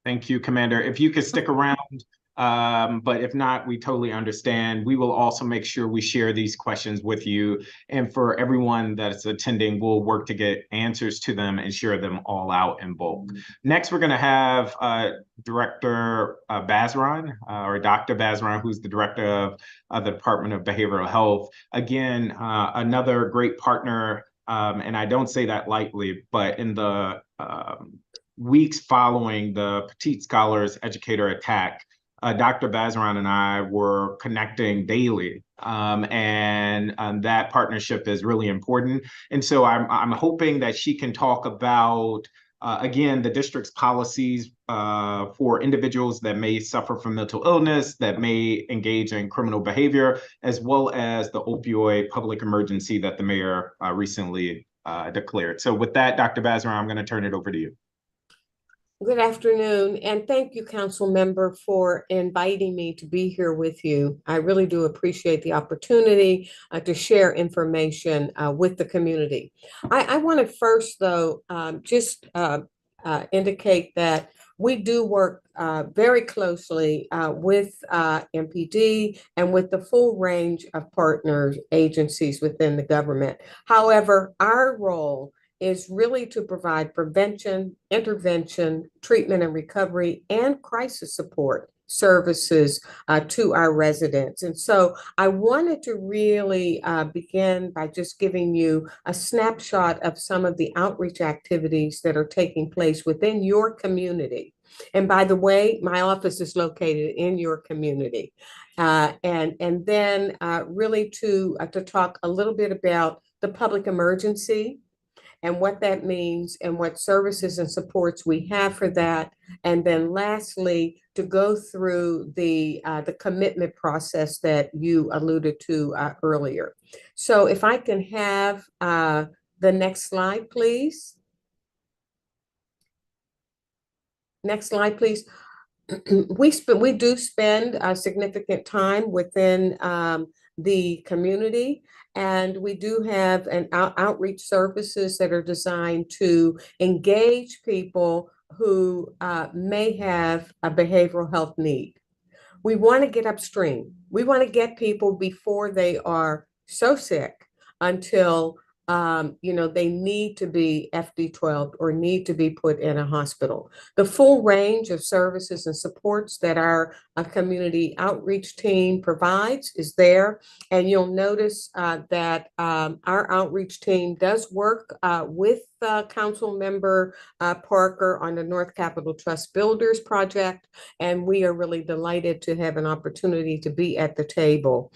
Thank you, Commander. If you could stick around, But if not, we totally understand. We will also make sure we share these questions with you. And for everyone that's attending, we'll work to get answers to them and share them all out in bulk. Next, we're going to have Director Bazran, or Dr. Bazran, who's the director of the Department of Behavioral Health. Again, another great partner, and I don't say that lightly, but in the weeks following the Petite Scholars Educator attack, Dr. Bazran and I were connecting daily, and that partnership is really important. And so I'm hoping that she can talk about, again, the district's policies for individuals that may suffer from mental illness, that may engage in criminal behavior, as well as the opioid public emergency that the mayor recently declared. So with that, Dr. Bazran, I'm going to turn it over to you. Good afternoon, and thank you, Council Member, for inviting me to be here with you. I really do appreciate the opportunity to share information with the community. I want to first, though, just indicate that we do work very closely with MPD and with the full range of partners, agencies within the government. However, our role is really to provide prevention, intervention, treatment and recovery, and crisis support services to our residents. And so I wanted to really begin by just giving you a snapshot of some of the outreach activities that are taking place within your community. And by the way, my office is located in your community. And then really to talk a little bit about the public emergency and what that means and what services and supports we have for that. And then lastly, to go through the commitment process that you alluded to earlier. So if I can have the next slide, please. Next slide, please. We do spend a significant time within the community. And we do have an outreach services that are designed to engage people who may have a behavioral health need. We want to get upstream. We want to get people before they are so sick until they need to be FD12 or need to be put in a hospital. The full range of services and supports that our community outreach team provides is there. And you'll notice that our outreach team does work with Council Member Parker on the North Capitol Trust Builders Project. And we are really delighted to have an opportunity to be at the table.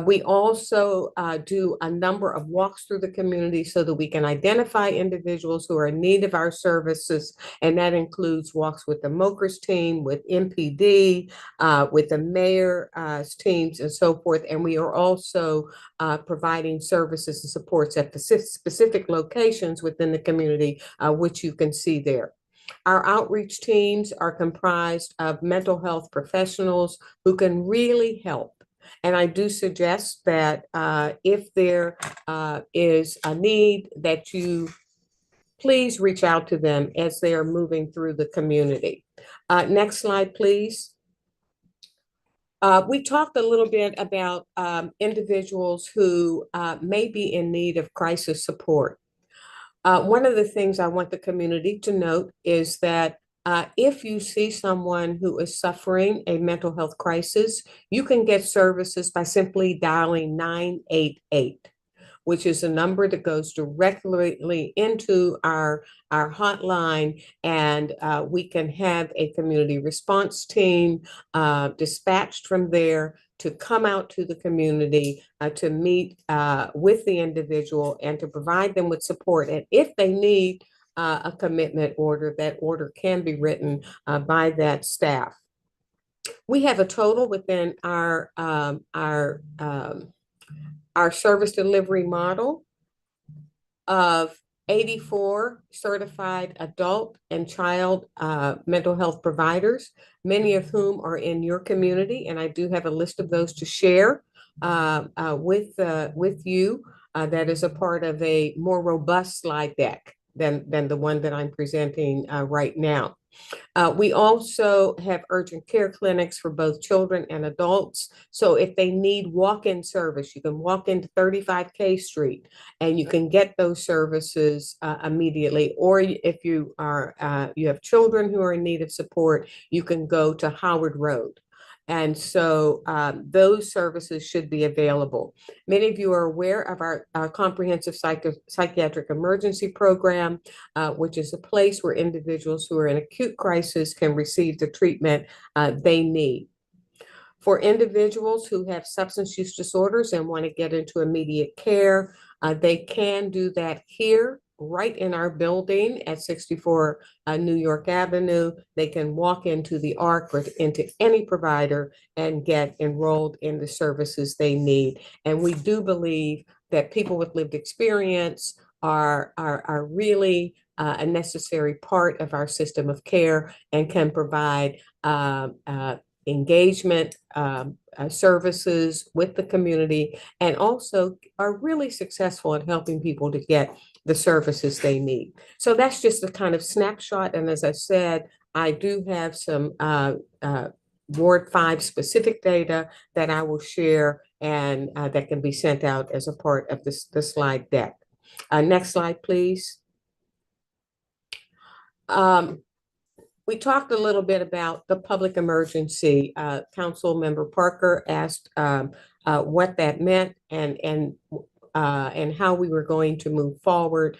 We also do a number of walks through the community so that we can identify individuals who are in need of our services. And that includes walks with the MOCRS team, with MPD, with the mayor's teams and so forth. And we are also providing services and supports at specific locations within the community, which you can see there. Our outreach teams are comprised of mental health professionals who can really help. And I do suggest that if there is a need, that you please reach out to them as they are moving through the community. Next slide, please. We talked a little bit about individuals who may be in need of crisis support. One of the things I want the community to note is that if you see someone who is suffering a mental health crisis, you can get services by simply dialing 988, which is a number that goes directly into our hotline, and we can have a community response team dispatched from there to come out to the community to meet with the individual and to provide them with support. And if they need a commitment order, that order can be written by that staff. We have a total within our service delivery model of 84 certified adult and child mental health providers, many of whom are in your community. And I do have a list of those to share with you that is a part of a more robust slide deck than the one that I'm presenting right now. We also have urgent care clinics for both children and adults. So if they need walk-in service, you can walk into 35 K Street and you can get those services immediately. Or if you have children who are in need of support, you can go to Howard Road. And so those services should be available. Many of you are aware of our comprehensive psychiatric emergency program, which is a place where individuals who are in acute crisis can receive the treatment they need. For individuals who have substance use disorders and want to get into immediate care, they can do that here, right in our building at 64 New York Avenue. They can walk into the ARC or into any provider and get enrolled in the services they need. And we do believe that people with lived experience are really a necessary part of our system of care and can provide engagement services with the community, and also are really successful in helping people to get the services they need. So that's just a kind of snapshot. And as I said, I do have some Ward 5 specific data that I will share and that can be sent out as a part of the slide deck. Next slide, please. We talked a little bit about the public emergency. Council Member Parker asked what that meant and how we were going to move forward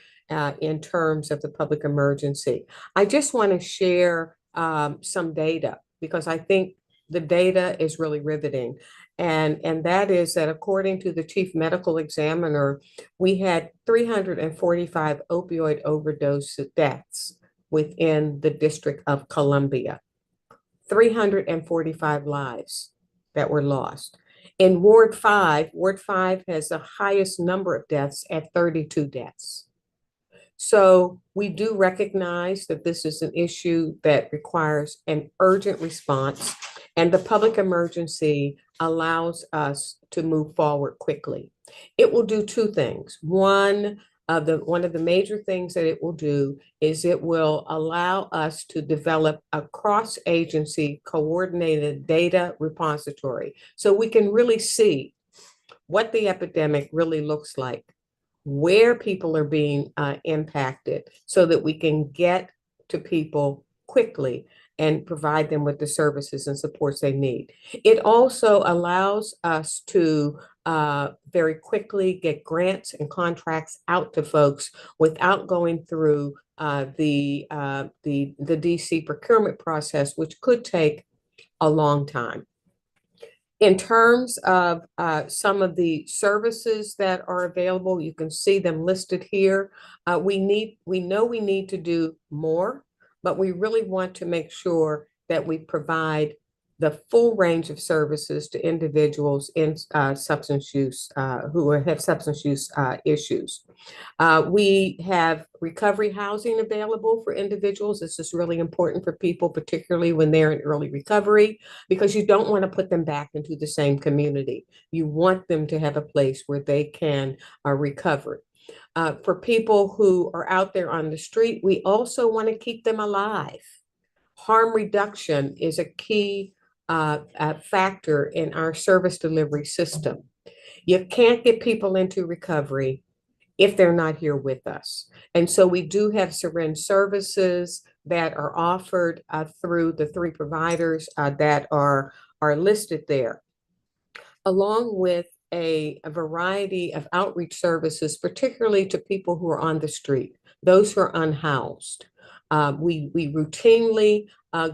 in terms of the public emergency. I just want to share some data because I think the data is really riveting. And that is that according to the chief medical examiner, we had 345 opioid overdose deaths within the District of Columbia, 345 lives that were lost. In Ward 5 has the highest number of deaths at 32 deaths. So we do recognize that this is an issue that requires an urgent response, and the public emergency allows us to move forward quickly. It will do two things. One of the major things that it will do is it will allow us to develop a cross-agency coordinated data repository so we can really see what the epidemic really looks like, where people are being impacted, so that we can get to people quickly and provide them with the services and supports they need. It also allows us to very quickly get grants and contracts out to folks without going through the DC procurement process, which could take a long time. In terms of some of the services that are available, you can see them listed here. We know we need to do more, but we really want to make sure that we provide the full range of services to individuals in substance use who have substance use issues. We have recovery housing available for individuals. This is really important for people, particularly when they're in early recovery, because you don't want to put them back into the same community. You want them to have a place where they can recover. For people who are out there on the street, we also want to keep them alive. Harm reduction is a key factor in our service delivery system. You can't get people into recovery if they're not here with us. And so we do have syringe services that are offered through the 3 providers that are listed there, along with a variety of outreach services, particularly to people who are on the street, those who are unhoused. We routinely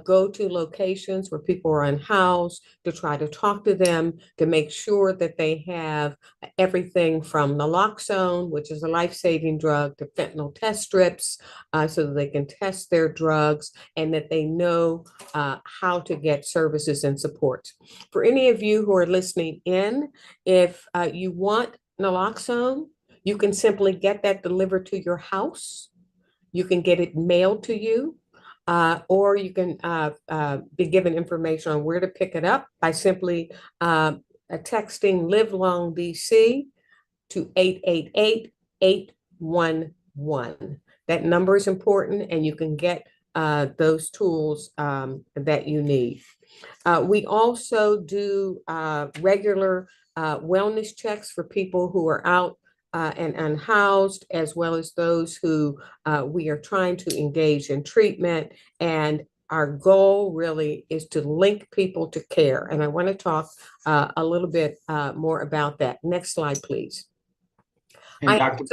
go to locations where people are unhoused to try to talk to them, to make sure that they have everything from naloxone, which is a life-saving drug, to fentanyl test strips, so that they can test their drugs and that they know how to get services and support. For any of you who are listening in, if you want naloxone, you can simply get that delivered to your house. You can get it mailed to you, or you can be given information on where to pick it up by simply texting Live Long DC to 888-811. That number is important, and you can get those tools that you need. We also do regular wellness checks for people who are out and unhoused, as well as those who we are trying to engage in treatment. And our goal really is to link people to care. And I want to talk a little bit more about that. Next slide, please. And Dr.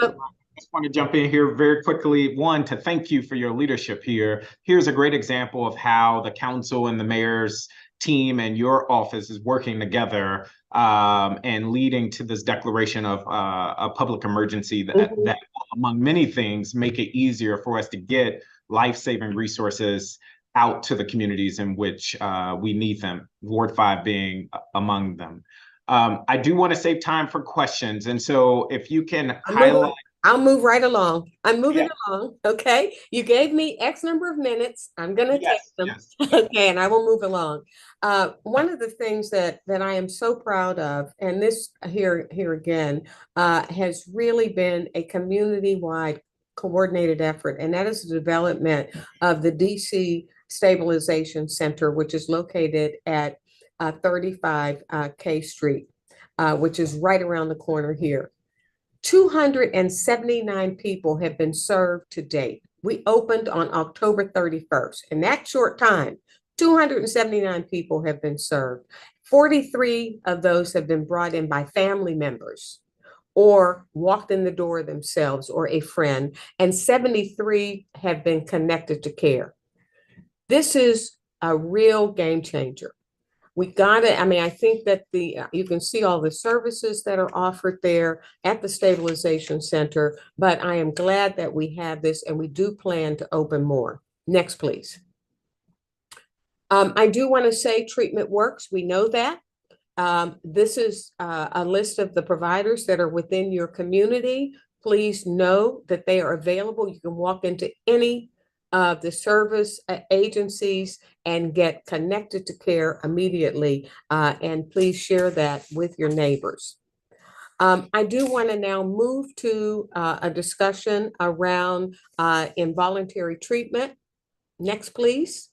I just want to jump in here very quickly. One, to thank you for your leadership here. Here's a great example of how the council and the mayor's team and your office is working together and leading to this declaration of a public emergency that, that, among many things, make it easier for us to get life-saving resources out to the communities in which we need them, Ward 5 being among them. I do want to save time for questions. And so if you can highlight. I'll move right along. I'm moving along. Okay. You gave me X number of minutes. I'm going to take them. Okay. And I will move along. One of the things that I am so proud of, and this here again, has really been a community-wide coordinated effort, and that is the development of the DC Stabilization Center, which is located at 35 K Street, which is right around the corner here. 279 people have been served to date. We opened on October 31st. In that short time, 279 people have been served. 43 of those have been brought in by family members or walked in the door themselves or a friend, and 73 have been connected to care. This is a real game changer. We got it. I mean, I think that you can see all the services that are offered there at the Stabilization Center, but I am glad that we have this, and we do plan to open more. Next, please. I do want to say treatment works. We know that. This is a list of the providers that are within your community. Please know that they are available. You can walk into any of the service agencies and get connected to care immediately. And please share that with your neighbors. I do want to now move to a discussion around involuntary treatment. Next, please.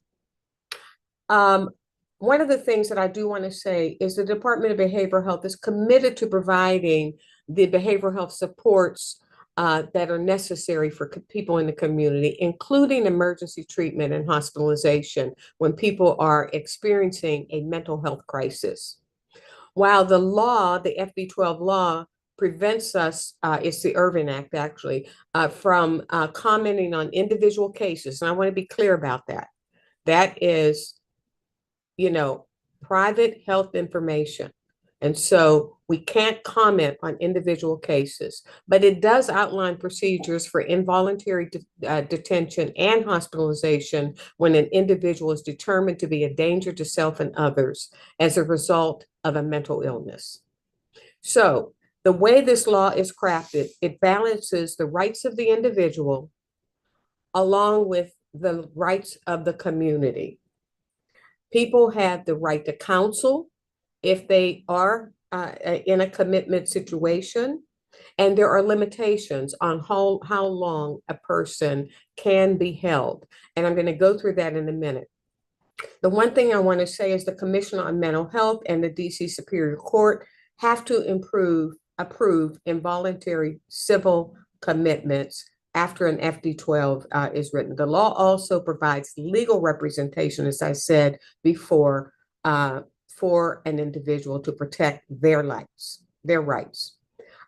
One of the things that I do want to say is the Department of Behavioral Health is committed to providing the behavioral health supports that are necessary for people in the community, including emergency treatment and hospitalization when people are experiencing a mental health crisis. While the law, the FB12 law, prevents us, it's the Irvin Act actually, from commenting on individual cases, and I want to be clear about that. That is, you know, private health information. And so we can't comment on individual cases, but it does outline procedures for involuntary detention and hospitalization when an individual is determined to be a danger to self and others as a result of a mental illness. So the way this law is crafted, it balances the rights of the individual along with the rights of the community. People have the right to counsel if they are in a commitment situation, and there are limitations on how long a person can be held. And I'm going to go through that in a minute. The one thing I want to say is the Commission on Mental Health and the DC Superior Court have to approve involuntary civil commitments after an FD12 is written. The law also provides legal representation, as I said before, for an individual to protect their rights.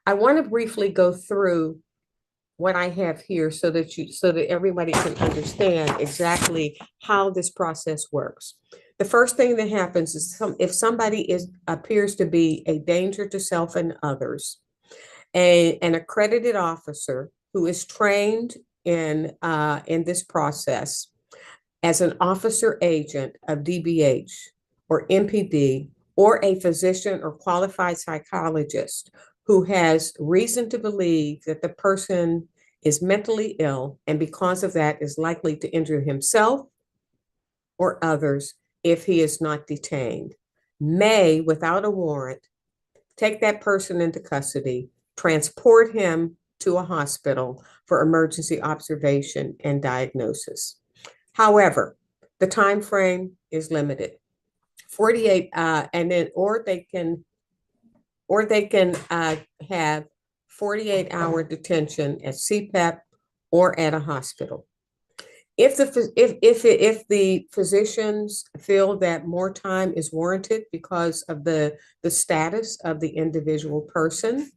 I want to briefly go through what I have here so that everybody can understand exactly how this process works. The first thing that happens is if somebody appears to be a danger to self and others, an accredited officer who is trained in this process as an officer agent of DBH or MPD, or a physician or qualified psychologist who has reason to believe that the person is mentally ill and because of that is likely to injure himself or others if he is not detained, may, without a warrant, take that person into custody, transport him to a hospital for emergency observation and diagnosis. However, the time frame is limited. 48 and then or they can have 48-hour detention at CPEP or at a hospital. If the physicians feel that more time is warranted because of the status of the individual person,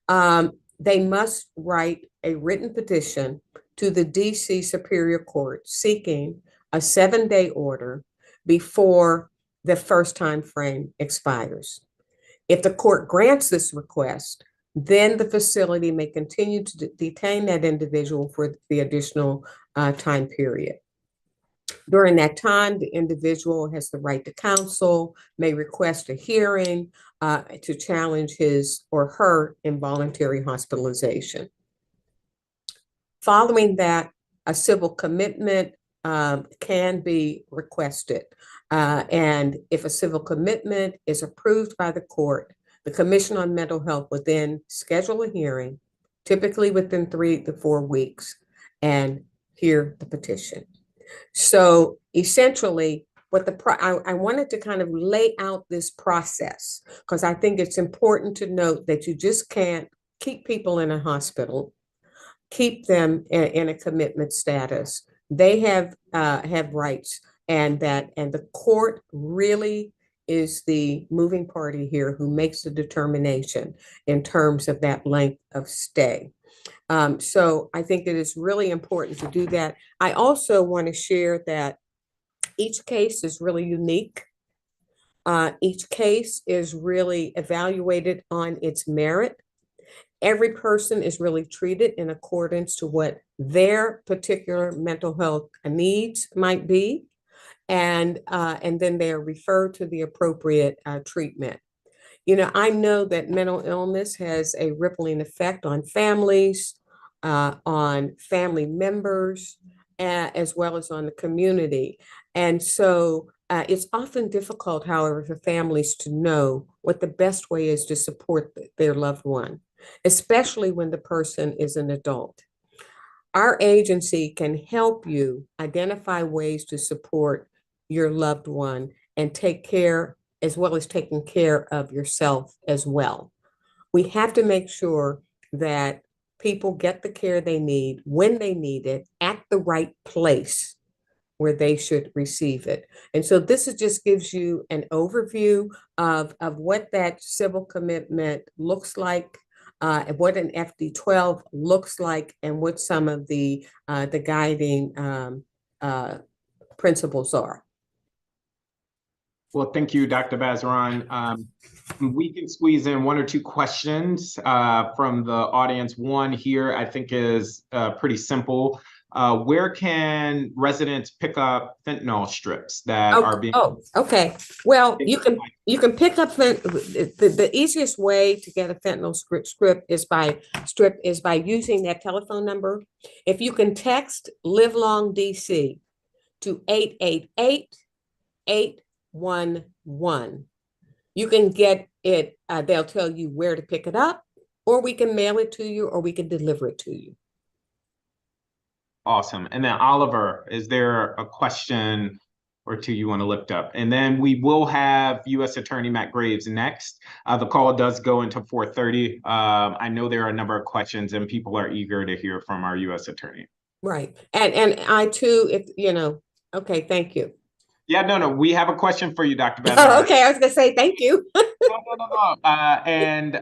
they must write a written petition to the DC Superior Court seeking a 7-day order before the first time frame expires. If the court grants this request, then the facility may continue to detain that individual for the additional time period. During that time, the individual has the right to counsel, may request a hearing to challenge his or her involuntary hospitalization. Following that, a civil commitment can be requested. And if a civil commitment is approved by the court, the Commission on Mental Health will then schedule a hearing, typically within 3 to 4 weeks, and hear the petition. So essentially, I wanted to kind of lay out this process because I think it's important to note that you just can't keep people in a hospital, keep them in a commitment status. They have rights, and the court really is the moving party here who makes the determination in terms of that length of stay. So I think it is really important to do that. I also want to share that each case is really unique. Each case is really evaluated on its merit. Every person is really treated in accordance to what their particular mental health needs might be. And then they are referred to the appropriate treatment. You know, I know that mental illness has a rippling effect on families, on family members, as well as on the community. And so it's often difficult, however, for families to know what the best way is to support their loved one, especially when the person is an adult. Our agency can help you identify ways to support your loved one and take care, as well as taking care of yourself as well. We have to make sure that people get the care they need when they need it at the right place where they should receive it. And so this just gives you an overview of what that civil commitment looks like, what an FD-12 looks like, and what some of the guiding principles are. Well, thank you, Dr. Bazaran. We can squeeze in 1 or 2 questions from the audience. One here, I think, is pretty simple. Where can residents pick up fentanyl strips that are being? Oh, okay. Well, you can pick up the easiest way to get a fentanyl strip is by using that telephone number. If you can text Live Long DC to 888-811, you can get it. They'll tell you where to pick it up, or we can mail it to you, or we can deliver it to you. Awesome. And then Oliver, is there a question or two you want to lift up? And then we will have U.S. Attorney Matt Graves next. The call does go into 4:30. I know there are a number of questions and people are eager to hear from our U.S. Attorney. Right. And I too, if you know, okay, thank you. Yeah, no, we have a question for you, Dr. Bazaran. Oh, okay, I was gonna say thank you. No. And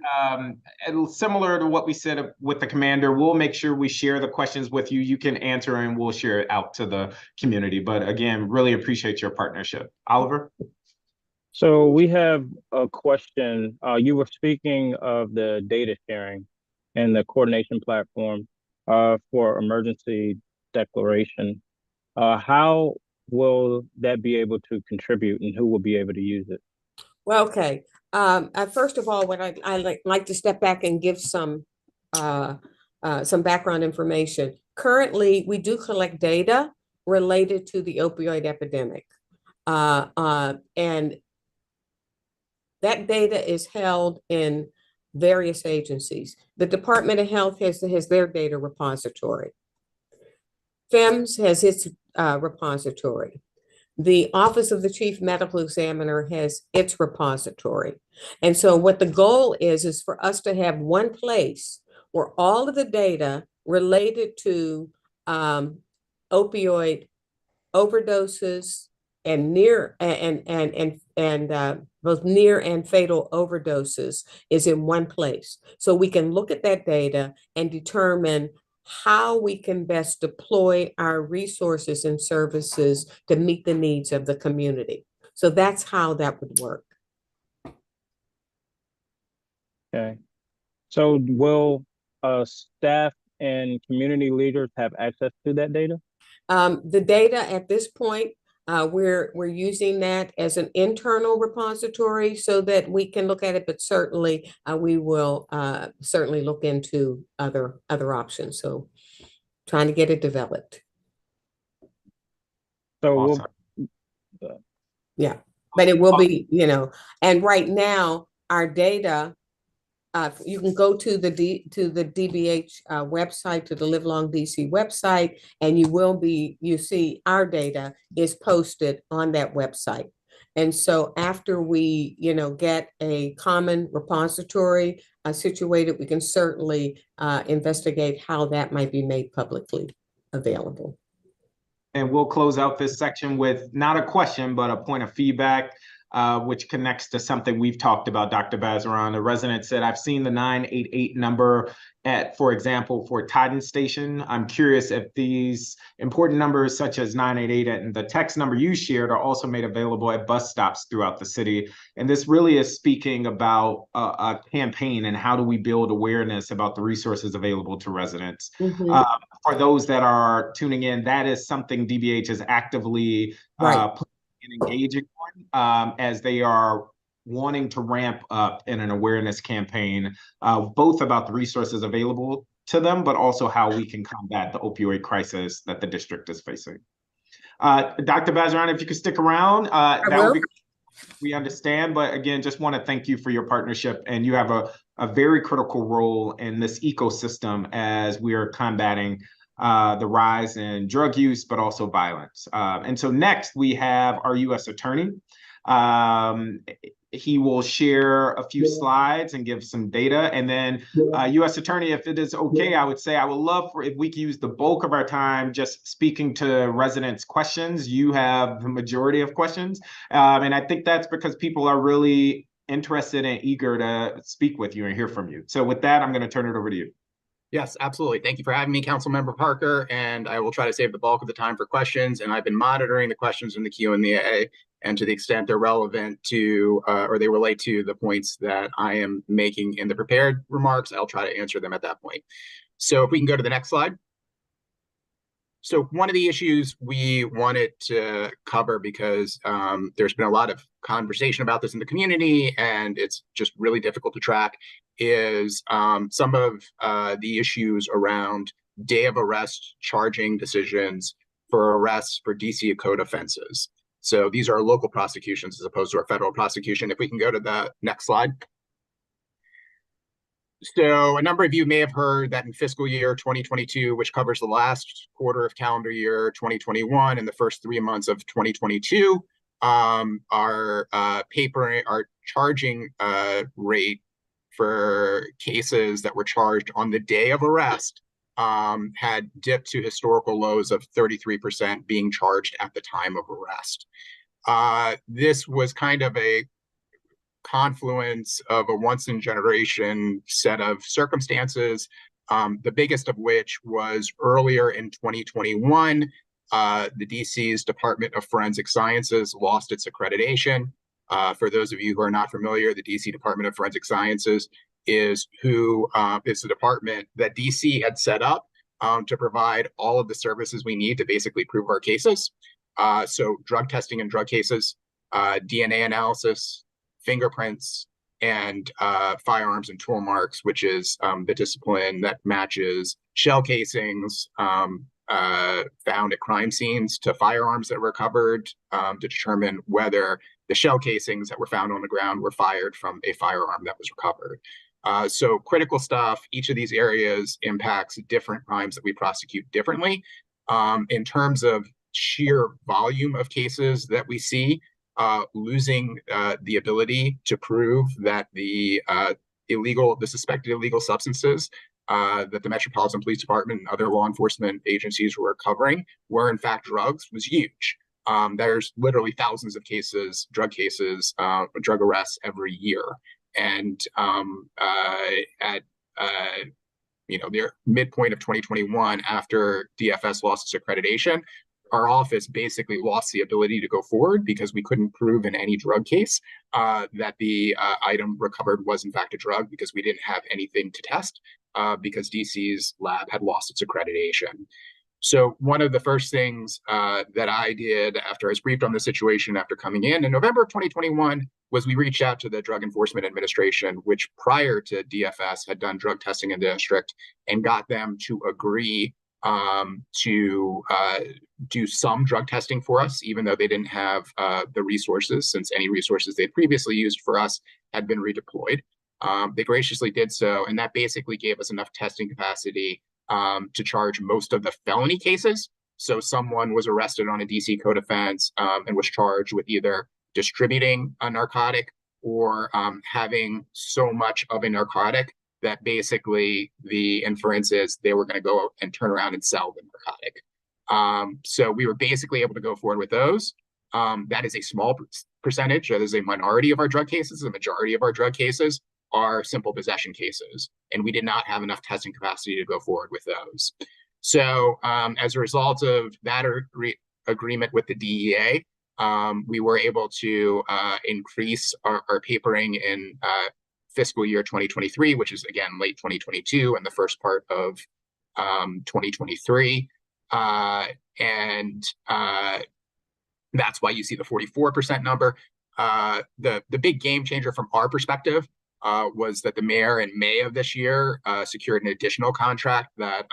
similar to what we said with the commander, we'll make sure we share the questions with you. You can answer and we'll share it out to the community. But again, really appreciate your partnership. Oliver? So we have a question. You were speaking of the data sharing and the coordination platform for emergency declaration. How will that be able to contribute and who will be able to use it? Well, okay. First of all, what I like to step back and give some background information. Currently, we do collect data related to the opioid epidemic. And that data is held in various agencies. The Department of Health has their data repository. FEMS has its repository. The Office of the Chief Medical Examiner has its repository. And so what the goal is for us to have one place where all of the data related to opioid overdoses and both near and fatal overdoses is in one place. So we can look at that data and determine how we can best deploy our resources and services to meet the needs of the community. So that's how that would work. Okay. So will staff and community leaders have access to that data? The data at this point, we're using that as an internal repository so that we can look at it, but certainly we will certainly look into other options. So trying to get it developed. So Awesome. Yeah, but it will be, and right now our data, you can go to the DBH website, to the Live Long DC website, and you see our data is posted on that website. And so after we, get a common repository situated, we can certainly investigate how that might be made publicly available. And we'll close out this section with not a question, but a point of feedback, which connects to something we've talked about, Dr. Bazaran. The resident said, I've seen the 988 number for example, for Titan Station. I'm curious if these important numbers such as 988 and the text number you shared are also made available at bus stops throughout the city. And this really is speaking about a campaign and how do we build awareness about the resources available to residents. Mm-hmm. For those that are tuning in, that is something DBH is actively engaging on as they are wanting to ramp up in an awareness campaign, both about the resources available to them, but also how we can combat the opioid crisis that the district is facing. Dr. Bazaran, if you could stick around, that would be great. We understand, but again, just want to thank you for your partnership, and you have a very critical role in this ecosystem as we are combating the rise in drug use, but also violence. And so next we have our U.S. Attorney. He will share a few slides and give some data. And then U.S. Attorney, if it is okay, I would say I would love for if we could use the bulk of our time just speaking to residents' questions. You have the majority of questions. And I think that's because people are really interested and eager to speak with you and hear from you. So with that, I'm going to turn it over to you. Yes, absolutely. Thank you for having me, Councilmember Parker, and I will try to save the bulk of the time for questions. And I've been monitoring the questions in the Q&A, and to the extent they're relevant to or they relate to the points that I am making in the prepared remarks, I'll try to answer them at that point. So if we can go to the next slide. So one of the issues we wanted to cover, because there's been a lot of conversation about this in the community and it's just really difficult to track, is some of the issues around day of arrest charging decisions for arrests for DC code offenses. So these are local prosecutions as opposed to a federal prosecution. If we can go to the next slide. So a number of you may have heard that in fiscal year 2022, which covers the last quarter of calendar year 2021 and the first 3 months of 2022, our charging rate for cases that were charged on the day of arrest had dipped to historical lows of 33% being charged at the time of arrest. This was kind of a confluence of a once-in-generation set of circumstances, the biggest of which was earlier in 2021, the DC's Department of Forensic Sciences lost its accreditation. For those of you who are not familiar, the DC Department of Forensic Sciences is the department that DC had set up to provide all of the services we need to basically prove our cases. So drug testing in drug cases, DNA analysis, fingerprints, and firearms and tool marks, which is the discipline that matches shell casings found at crime scenes to firearms that were recovered to determine whether the shell casings that were found on the ground were fired from a firearm that was recovered. So critical stuff, each of these areas impacts different crimes that we prosecute differently. In terms of sheer volume of cases that we see, losing the ability to prove that the suspected illegal substances that the Metropolitan Police Department and other law enforcement agencies were covering were in fact drugs was huge. There's literally thousands of cases, drug arrests every year. And at the midpoint of 2021, after DFS lost its accreditation, our office basically lost the ability to go forward because we couldn't prove in any drug case that the item recovered was in fact a drug, because we didn't have anything to test because DC's lab had lost its accreditation. So one of the first things that I did after I was briefed on the situation after coming in November of 2021 was we reached out to the Drug Enforcement Administration, which prior to DFS had done drug testing in the district, and got them to agree to do some drug testing for us, even though they didn't have the resources, since any resources they'd previously used for us had been redeployed. They graciously did so, and that basically gave us enough testing capacity to charge most of the felony cases. So someone was arrested on a DC code offense and was charged with either distributing a narcotic or having so much of a narcotic that basically the inference is they were going to go and turn around and sell the narcotic. So we were basically able to go forward with those. That is a small percentage. That is a minority of our drug cases. The majority of our drug cases are simple possession cases, and we did not have enough testing capacity to go forward with those. So as a result of that agreement with the DEA, we were able to increase our papering in fiscal year 2023, which is again late 2022 and the first part of 2023. And that's why you see the 44% number. The big game changer from our perspective was that the mayor in May of this year secured an additional contract that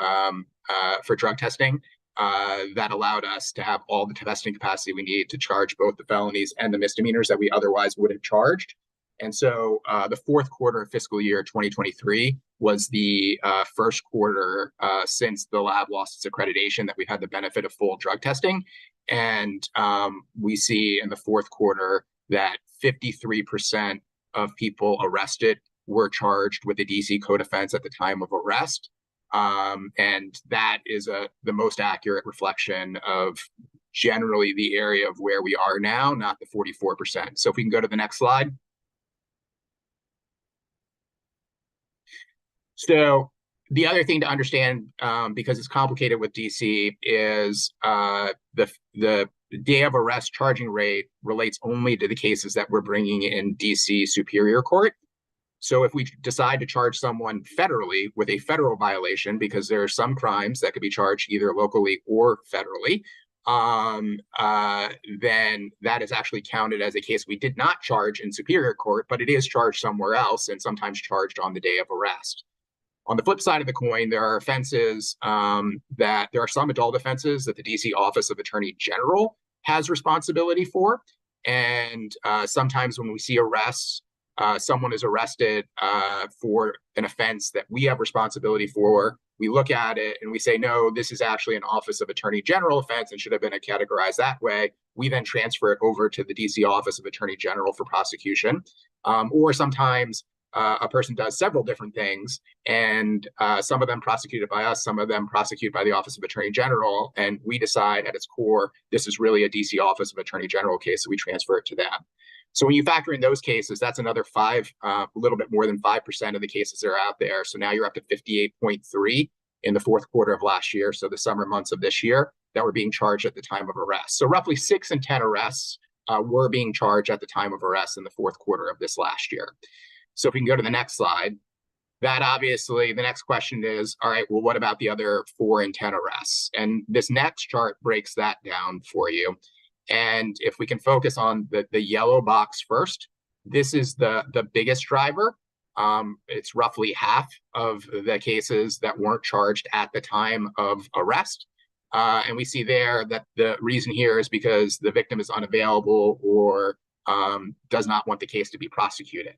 for drug testing that allowed us to have all the testing capacity we need to charge both the felonies and the misdemeanors that we otherwise would have charged. And so the fourth quarter of fiscal year 2023 was the first quarter since the lab lost its accreditation that we had the benefit of full drug testing. And we see in the fourth quarter that 53% of people arrested were charged with a DC code offense at the time of arrest. And that is the most accurate reflection of generally the area of where we are now, not the 44%. So if we can go to the next slide. So the other thing to understand, because it's complicated with DC, is the day of arrest charging rate relates only to the cases that we're bringing in DC Superior Court. So if we decide to charge someone federally with a federal violation, because there are some crimes that could be charged either locally or federally, then that is actually counted as a case we did not charge in Superior Court, but it is charged somewhere else and sometimes charged on the day of arrest. On the flip side of the coin, there are offenses there are some adult offenses that the DC Office of Attorney General has responsibility for. And sometimes when we see arrests, someone is arrested for an offense that we have responsibility for, we look at it and we say, no, this is actually an Office of Attorney General offense and should have been categorized that way. We then transfer it over to the DC Office of Attorney General for prosecution. Or sometimes a person does several different things, and some of them prosecuted by us, some of them prosecuted by the Office of Attorney General, and we decide at its core, this is really a DC Office of Attorney General case, so we transfer it to them. So when you factor in those cases, that's another a little bit more than 5% of the cases that are out there. So now you're up to 58.3 in the fourth quarter of last year, so the summer months of this year, that were being charged at the time of arrest. So roughly 6 in 10 arrests were being charged at the time of arrest in the fourth quarter of this last year. So if we can go to the next slide, that obviously the next question is, all right, well, what about the other 4 in 10 arrests? And this next chart breaks that down for you. And if we can focus on the yellow box first, this is the biggest driver. It's roughly half of the cases that weren't charged at the time of arrest. And we see there that the reason here is because the victim is unavailable or does not want the case to be prosecuted.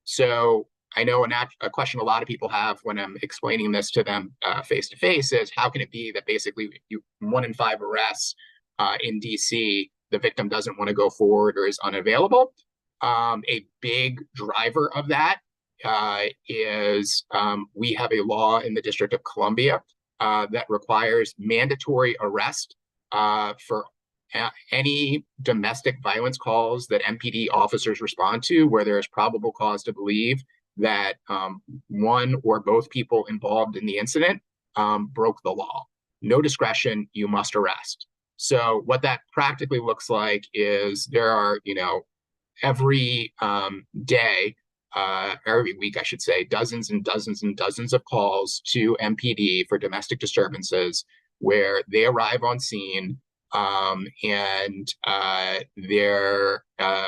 So I know a question a lot of people have when I'm explaining this to them face to face is, how can it be that basically 1 in 5 arrests in DC, the victim doesn't want to go forward or is unavailable? A big driver of that is we have a law in the District of Columbia that requires mandatory arrest for any domestic violence calls that MPD officers respond to where there is probable cause to believe that one or both people involved in the incident broke the law. No discretion, you must arrest. So what that practically looks like is there are, every day, every week, I should say, dozens and dozens and dozens of calls to MPD for domestic disturbances where they arrive on scene and there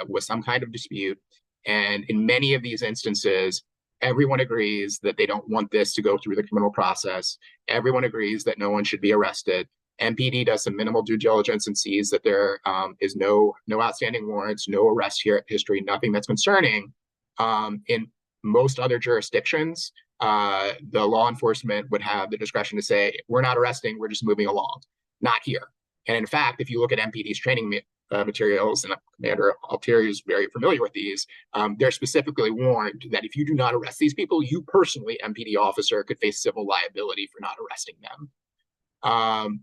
was some kind of dispute. And in many of these instances, everyone agrees that they don't want this to go through the criminal process. Everyone agrees that no one should be arrested. MPD does some minimal due diligence and sees that there is no outstanding warrants, no arrest here at history, nothing that's concerning. In most other jurisdictions, the law enforcement would have the discretion to say, we're not arresting, we're just moving along. Not here. And in fact, if you look at MPD's training materials, and Commander Altieri is very familiar with these, they're specifically warned that if you do not arrest these people, you personally, MPD officer, could face civil liability for not arresting them.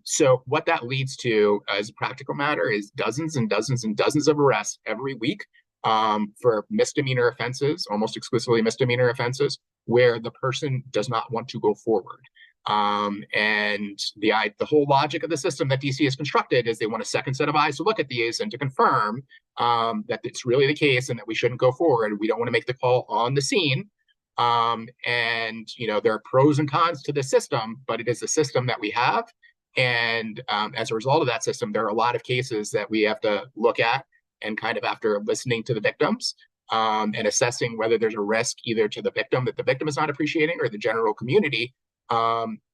So what that leads to as a practical matter is dozens and dozens and dozens of arrests every week for misdemeanor offenses, almost exclusively misdemeanor offenses, where the person does not want to go forward. And the whole logic of the system that DC has constructed is they want a second set of eyes to look at these and to confirm that it's really the case and that we shouldn't go forward. We don't want to make the call on the scene. And there are pros and cons to the system, but it is a system that we have. And as a result of that system, there are a lot of cases that we have to look at, and kind of after listening to the victims and assessing whether there's a risk either to the victim that the victim is not appreciating or the general community,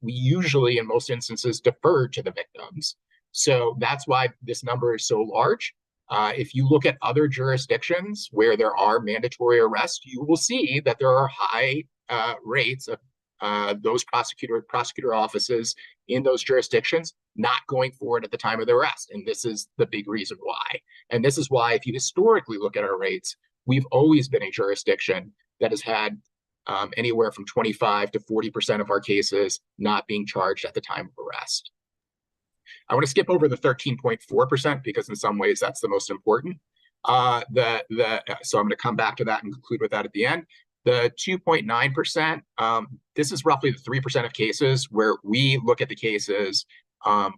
we usually, in most instances, defer to the victims. So that's why this number is so large. If you look at other jurisdictions where there are mandatory arrests, you will see that there are high rates of those prosecutor offices in those jurisdictions not going forward at the time of the arrest. And this is the big reason why. And this is why, if you historically look at our rates, we've always been a jurisdiction that has had anywhere from 25 to 40% of our cases not being charged at the time of arrest. I want to skip over the 13.4% because in some ways that's the most important. So I'm going to come back to that and conclude with that at the end. The 2.9%, this is roughly the 3% of cases where we look at the cases,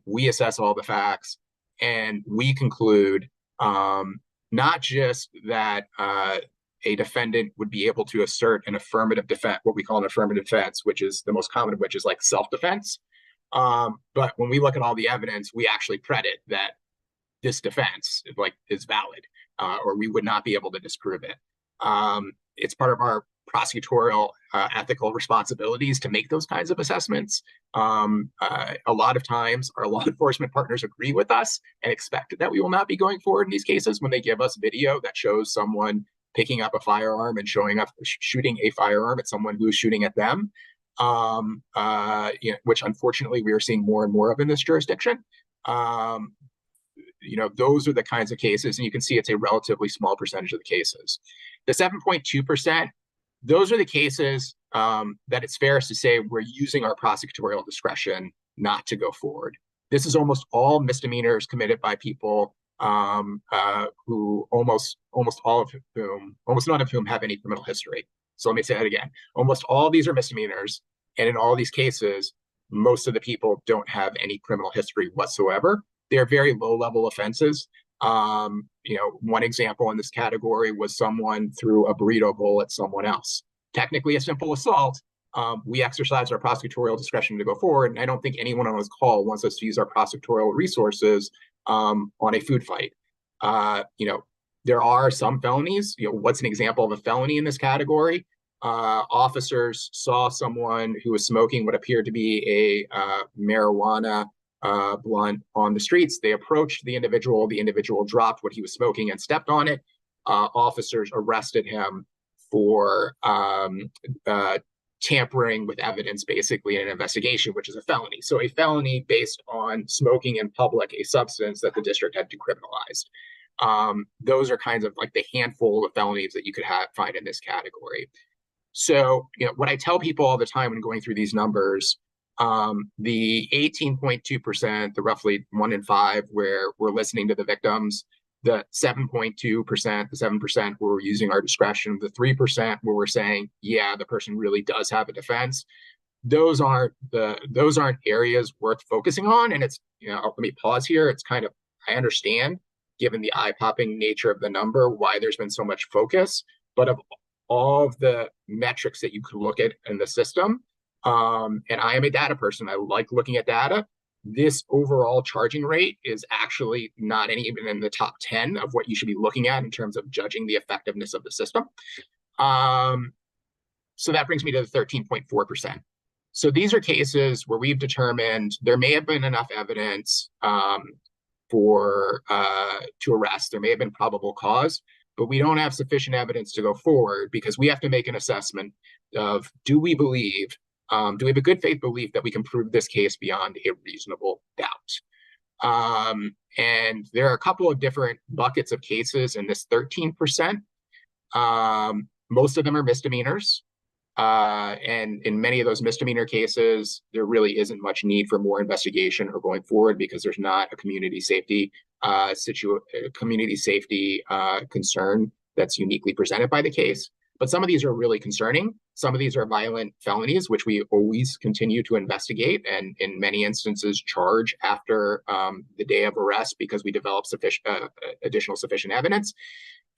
we assess all the facts, and we conclude not just that a defendant would be able to assert an affirmative defense, what we call an affirmative defense, which is the most common of which is like self-defense. But when we look at all the evidence, we actually credit that this defense is valid, or we would not be able to disprove it. It's part of our prosecutorial ethical responsibilities to make those kinds of assessments. A lot of times our law enforcement partners agree with us and expect that we will not be going forward in these cases when they give us video that shows someone picking up a firearm and shooting a firearm at someone who's shooting at them, which unfortunately we are seeing more and more of in this jurisdiction. Those are the kinds of cases, and you can see it's a relatively small percentage of the cases. The 7.2%, those are the cases that it's fair to say we're using our prosecutorial discretion not to go forward. This is almost all misdemeanors committed by people who almost none of whom have any criminal history. So let me say that again. Almost all these are misdemeanors, and in all these cases, most of the people don't have any criminal history whatsoever. They're very low-level offenses. One example in this category was someone threw a burrito bowl at someone else. Technically a simple assault. We exercise our prosecutorial discretion to go forward, and I don't think anyone on this call wants us to use our prosecutorial resources on a food fight. There are some felonies. What's an example of a felony in this category? Officers saw someone who was smoking what appeared to be a marijuana blunt on the streets. They approached the individual. The individual dropped what he was smoking and stepped on it. Officers arrested him for tampering with evidence, basically, in an investigation, which is a felony. So a felony based on smoking in public a substance that the district had decriminalized. Those are kinds of like the handful of felonies that you could find in this category. So, what I tell people all the time when going through these numbers, the 18.2%, the roughly 1 in 5 where we're listening to the victims, the 7.2%, the 7% where we're using our discretion, the 3% where we're saying, yeah, the person really does have a defense. Those aren't areas worth focusing on. And it's, let me pause here. It's kind of, I understand, given the eye-popping nature of the number, why there's been so much focus. But of all of the metrics that you could look at in the system, and I am a data person, I like looking at data, this overall charging rate is actually not even in the top 10 of what you should be looking at in terms of judging the effectiveness of the system. So that brings me to the 13.4%. So these are cases where we've determined there may have been enough evidence to arrest. There may have been probable cause, but we don't have sufficient evidence to go forward because we have to make an assessment of, do we have a good faith belief that we can prove this case beyond a reasonable doubt? And there are a couple of different buckets of cases in this 13%. Most of them are misdemeanors. And in many of those misdemeanor cases, there really isn't much need for more investigation or going forward because there's not a community safety concern that's uniquely presented by the case. But some of these are really concerning. Some of these are violent felonies, which we always continue to investigate and in many instances charge after the day of arrest because we develop additional sufficient evidence.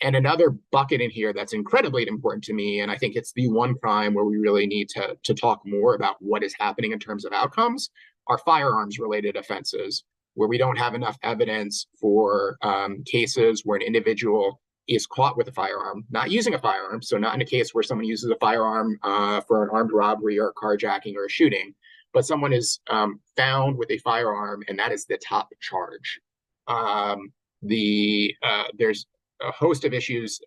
And another bucket in here that's incredibly important to me, and I think it's the one crime where we really need to talk more about what is happening in terms of outcomes, are firearms-related offenses, where we don't have enough evidence for cases where an individual is caught with a firearm, not using a firearm, so not in a case where someone uses a firearm for an armed robbery or a carjacking or a shooting, but someone is found with a firearm, and that is the top charge. There's a host of issues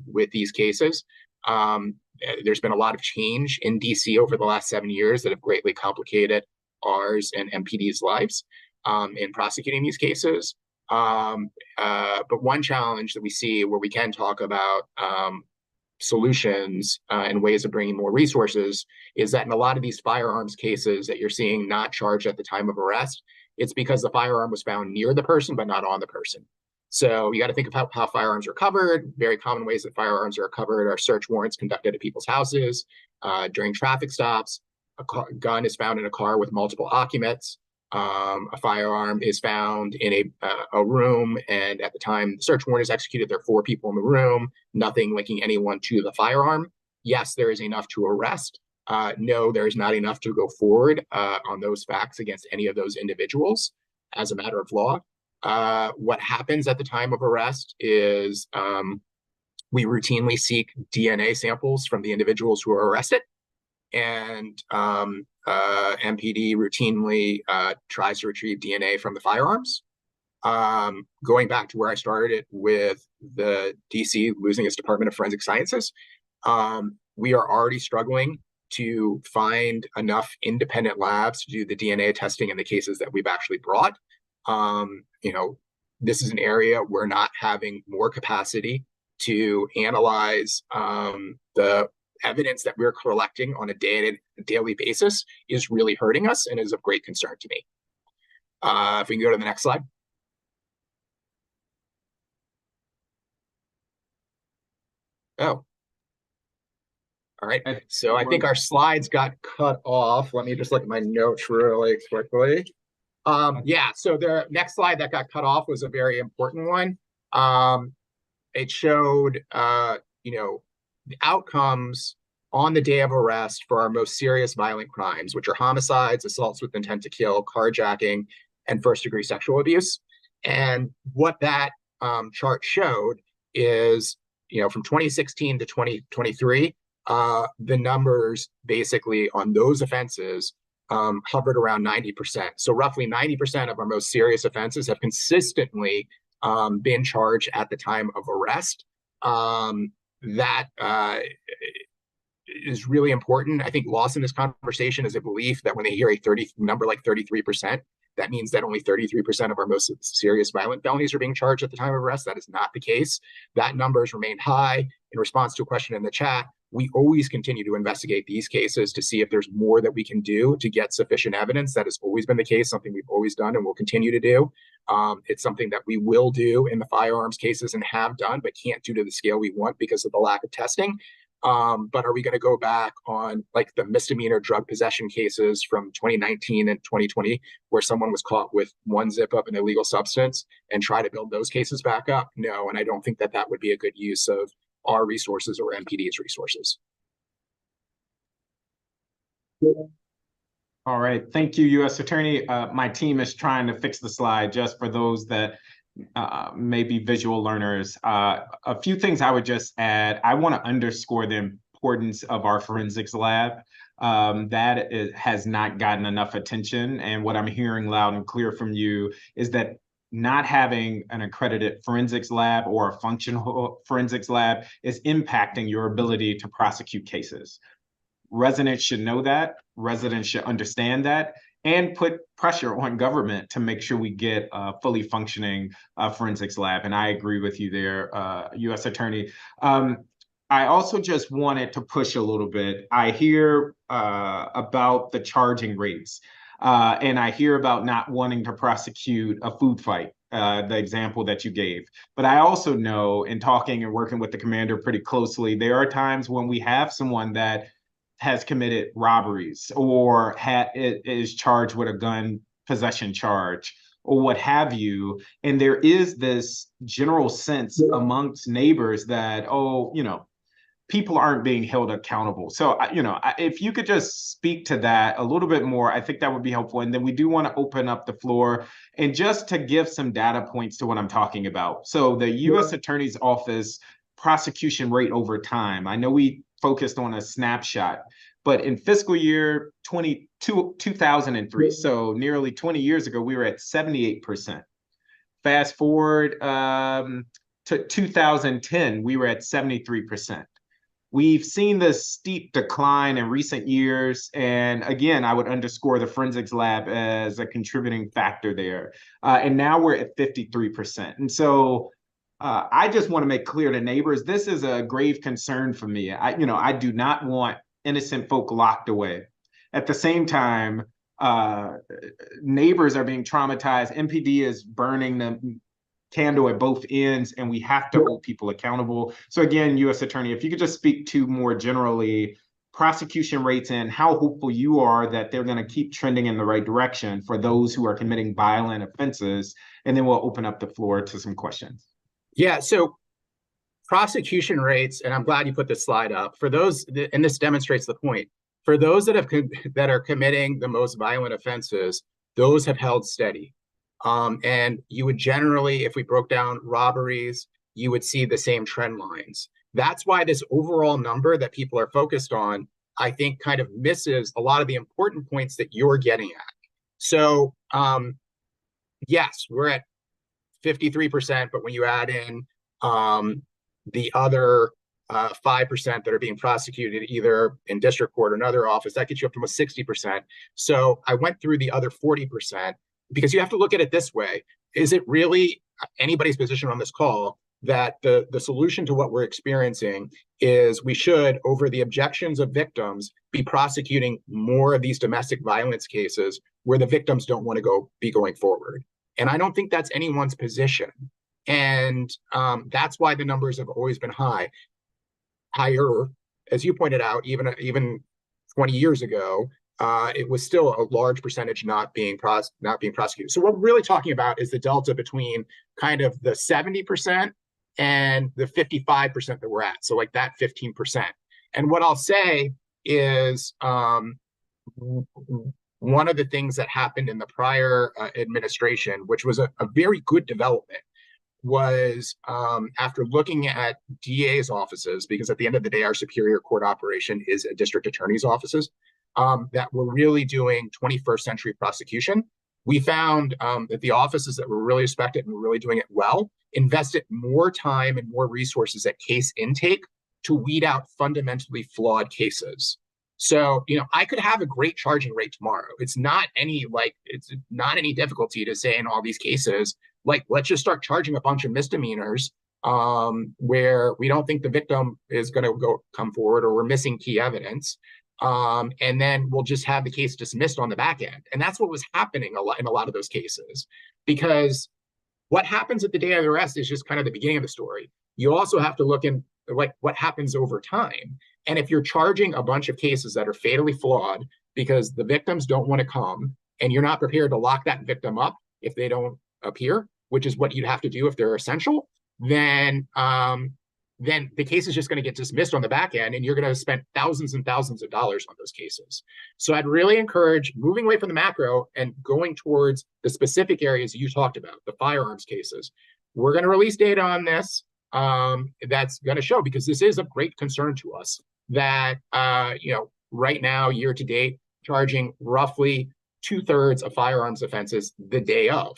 with these cases. There's been a lot of change in DC over the last 7 years that have greatly complicated ours and MPD's lives in prosecuting these cases. But one challenge that we see where we can talk about solutions and ways of bringing more resources is that in a lot of these firearms cases that you're seeing not charged at the time of arrest, it's because the firearm was found near the person but not on the person. So you got to think of how firearms are covered. Very common ways that firearms are covered are search warrants conducted at people's houses, during traffic stops. A gun is found in a car with multiple occupants. A firearm is found in a room, and at the time the search warrant is executed, there are 4 people in the room, nothing linking anyone to the firearm. Yes, there is enough to arrest. No, there is not enough to go forward on those facts against any of those individuals as a matter of law. What happens at the time of arrest is we routinely seek DNA samples from the individuals who are arrested. And MPD routinely tries to retrieve DNA from the firearms. Going back to where I started with the DC losing its Department of Forensic Sciences, we are already struggling to find enough independent labs to do the DNA testing in the cases that we've actually brought. This is an area we're not having more capacity to analyze the evidence that we're collecting on a daily basis is really hurting us and is of great concern to me. If we can go to the next slide. Oh. All right. So I think our slides got cut off. Let me just look at my notes really quickly. Yeah, so the next slide that got cut off was a very important one. It showed, the outcomes on the day of arrest for our most serious violent crimes, which are homicides, assaults with intent to kill, carjacking, and first-degree sexual abuse. And what that chart showed is, from 2016 to 2023, the numbers basically on those offenses hovered around 90%. So roughly 90% of our most serious offenses have consistently been charged at the time of arrest. that is really important. I think lost in this conversation is a belief that when they hear a number like 33%, that means that only 33% of our most serious violent felonies are being charged at the time of arrest. That is not the case. That number has remained high. In response to a question in the chat, we always continue to investigate these cases to see if there's more that we can do to get sufficient evidence. That has always been the case, something we've always done and will continue to do. It's something that we will do in the firearms cases and have done, but can't do to the scale we want because of the lack of testing. But are we going to go back on like the misdemeanor drug possession cases from 2019 and 2020, where someone was caught with one zip up an illegal substance and try to build those cases back up? No, and I don't think that that would be a good use of our resources or MPD's resources. All right, thank you, U.S. Attorney. My team is trying to fix the slide just for those that maybe visual learners. A few things I would just add. I want to underscore the importance of our forensics lab. Has not gotten enough attention. And what I'm hearing loud and clear from you is that not having an accredited forensics lab or a functional forensics lab is impacting your ability to prosecute cases. Residents should know that. Residents should understand that, and put pressure on government to make sure we get a fully functioning forensics lab. And I agree with you there, U.S. Attorney. I also just wanted to push a little bit. I hear about the charging rates, and I hear about not wanting to prosecute a food fight, the example that you gave. But I also know, in talking and working with the commander pretty closely, there are times when we have someone that has committed robberies or is charged with a gun possession charge or what have you. And there is this general sense amongst neighbors that, oh, you know, people aren't being held accountable. So, you know, if you could just speak to that a little bit more, I think that would be helpful. And then we do want to open up the floor and just to give some data points to what I'm talking about. So the U.S. Attorney's Office prosecution rate over time, I know we focused on a snapshot, but in fiscal year 2003, so nearly 20 years ago, we were at 78%. Fast forward to 2010, we were at 73%. We've seen this steep decline in recent years. And again, I would underscore the forensics lab as a contributing factor there. And now we're at 53%. And so I just want to make clear to neighbors, this is a grave concern for me. I do not want innocent folk locked away. At the same time, neighbors are being traumatized. MPD is burning the candle at both ends, and we have to hold people accountable. So again, U.S. Attorney, if you could just speak to more generally prosecution rates and how hopeful you are that they're going to keep trending in the right direction for those who are committing violent offenses, and then we'll open up the floor to some questions. Yeah, so prosecution rates, and I'm glad you put this slide up, for those, and this demonstrates the point, for those that are committing the most violent offenses, those have held steady. And you would generally, if we broke down robberies, you would see the same trend lines. That's why this overall number that people are focused on, I think, kind of misses a lot of the important points that you're getting at. So, yes, we're at 53%, but when you add in the other 5% that are being prosecuted either in district court or another office, that gets you up to almost 60%. So I went through the other 40%. Because you have to look at it this way. Is it really anybody's position on this call that the solution to what we're experiencing is we should, over the objections of victims, be prosecuting more of these domestic violence cases where the victims don't want to be going forward? And I don't think that's anyone's position. And that's why the numbers have always been higher, as you pointed out, even 20 years ago. It was still a large percentage not being prosecuted. So what we're really talking about is the delta between kind of the 70% and the 55% that we're at. So like that 15%. And what I'll say is one of the things that happened in the prior administration, which was a very good development, was after looking at DA's offices, because at the end of the day, our superior court operation is a district attorney's offices, that were really doing 21st century prosecution. We found that the offices that were really respected and were really doing it well invested more time and more resources at case intake to weed out fundamentally flawed cases. So, I could have a great charging rate tomorrow. It's not any difficulty to say in all these cases, like, let's just start charging a bunch of misdemeanors where we don't think the victim is going to come forward, or we're missing key evidence. And then we'll just have the case dismissed on the back end. And that's what was happening in a lot of those cases, because what happens at the day of the arrest is just kind of the beginning of the story. You also have to look in like what happens over time. And if you're charging a bunch of cases that are fatally flawed because the victims don't want to come, and you're not prepared to lock that victim up if they don't appear, which is what you'd have to do if they're essential, then the case is just going to get dismissed on the back end, and you're going to spend thousands and thousands of dollars on those cases. So I'd really encourage moving away from the macro and going towards the specific areas you talked about, the firearms cases. We're going to release data on this that's going to show, because this is of great concern to us, that right now, year to date, charging roughly 2/3 of firearms offenses the day of.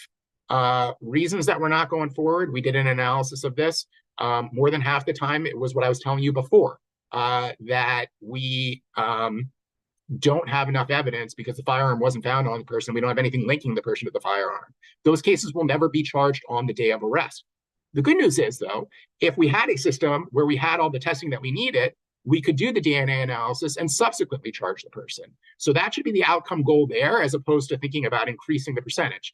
Reasons that we're not going forward, we did an analysis of this. More than half the time, it was what I was telling you before, that we don't have enough evidence because the firearm wasn't found on the person. We don't have anything linking the person to the firearm. Those cases will never be charged on the day of arrest. The good news is, though, if we had a system where we had all the testing that we needed, we could do the DNA analysis and subsequently charge the person. So that should be the outcome goal there, as opposed to thinking about increasing the percentage.